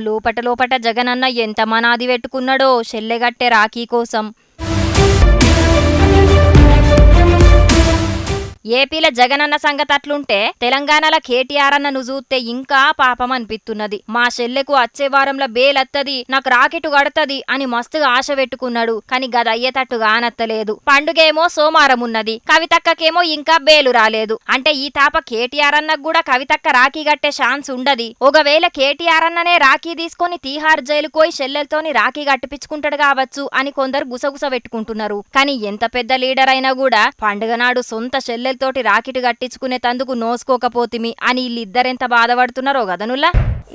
లోపట జగనన్న ఎంత మనాది పెట్టుకున్నాడో చెల్లె గట్టే రాఖీ కోసం. ఏపీల జగనన్న సంగతి అట్లుంటే తెలంగాణల కేటీఆర్ అన్నను చూస్తే ఇంకా పాపం అనిపిస్తున్నది. మా చెల్లెకు వచ్చే వారంలో బేలత్తది, నాకు రాకెట్ గడతది అని మస్తుగా ఆశ పెట్టుకున్నాడు. కానీ గదయ్యేటట్టుగా ఆనత్తలేదు. పండుగేమో సోమవారం ఉన్నది, కవితక్కకేమో ఇంకా బేలు రాలేదు. అంటే ఈ తాప కేటీఆర్ అన్నకు కూడా కవితక్క రాఖీ గట్టే ఛాన్స్ ఉండది. ఒకవేళ కేటీఆర్ అన్ననే రాఖీ తీసుకొని తీహార్ జైలుకు పోయి చెల్లెలతోని రాఖీ గట్టిపించుకుంటాడు కావచ్చు అని కొందరు గుసగుస పెట్టుకుంటున్నారు. కానీ ఎంత పెద్ద లీడర్ అయినా కూడా పండుగ నాడు సొంత చెల్లె తోటి రాకెట్ కట్టించుకునే తందుకు నోసుకోకపోతిమి అని వీళ్ళిద్దరెంత బాధపడుతున్నారో గదనుల్లా.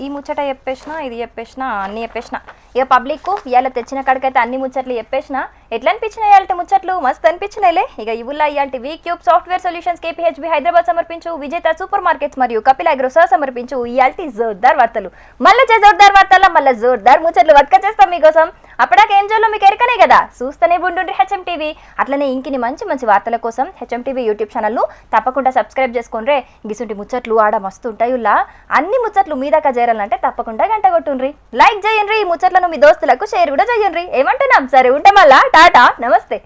ఈ ముచ్చట చెప్పేసినా ఇది చెప్పేసినా అన్ని చెప్పేసినా. ఇక పబ్లిక్ ఇవాళ తెచ్చిన కాడికైతే అన్ని ముచ్చట్లు చెప్పేసినా. ఎట్లా అనిపించినాయి ఇవాళ ముచ్చట్లు? మస్తు అనిపించినాయిలే. ఇక ఇవుల్లా ఇవాళ V Cube software solutions KPHB Hyderabad సమర్పించు, విజేత సూపర్ మార్కెట్స్ మరియు కపిల్ అగ్రో సహ సమర్పించు ఇవాళ జోర్దార్ వార్తలు. మళ్ళీ జోర్దార్ వార్తల్లో మళ్ళీ జోర్దార్ ముచ్చట్లు వక్క చేస్తాం మీకోసం. అప్పటిదాకా ఏం చేయాలో మీకు ఎరకనే కదా, చూస్తూనే ఉండుండ్రి హెచ్ఎం టీవీ. అట్లనే ఇంకిని మంచి వార్తల కోసం హెచ్ఎం టీవీ యూట్యూబ్ ఛానల్ను తప్పకుండా సబ్స్క్రైబ్ చేసుకోండి. గిసుంటి ముచ్చట్లు ఆడ మస్తు ఉంటాయుల్లా. అన్ని ముచ్చట్లు మీ దాకా చేరాలంటే తప్పకుండా గంట కొట్టుండ్రి, లైక్ చేయండి. ఈ ముచ్చట్లను మీ దోస్తులకు షేర్ కూడా చేయండి. ఏమంటున్నాం? సరే ఉంటే మళ్ళా టాటా, నమస్తే.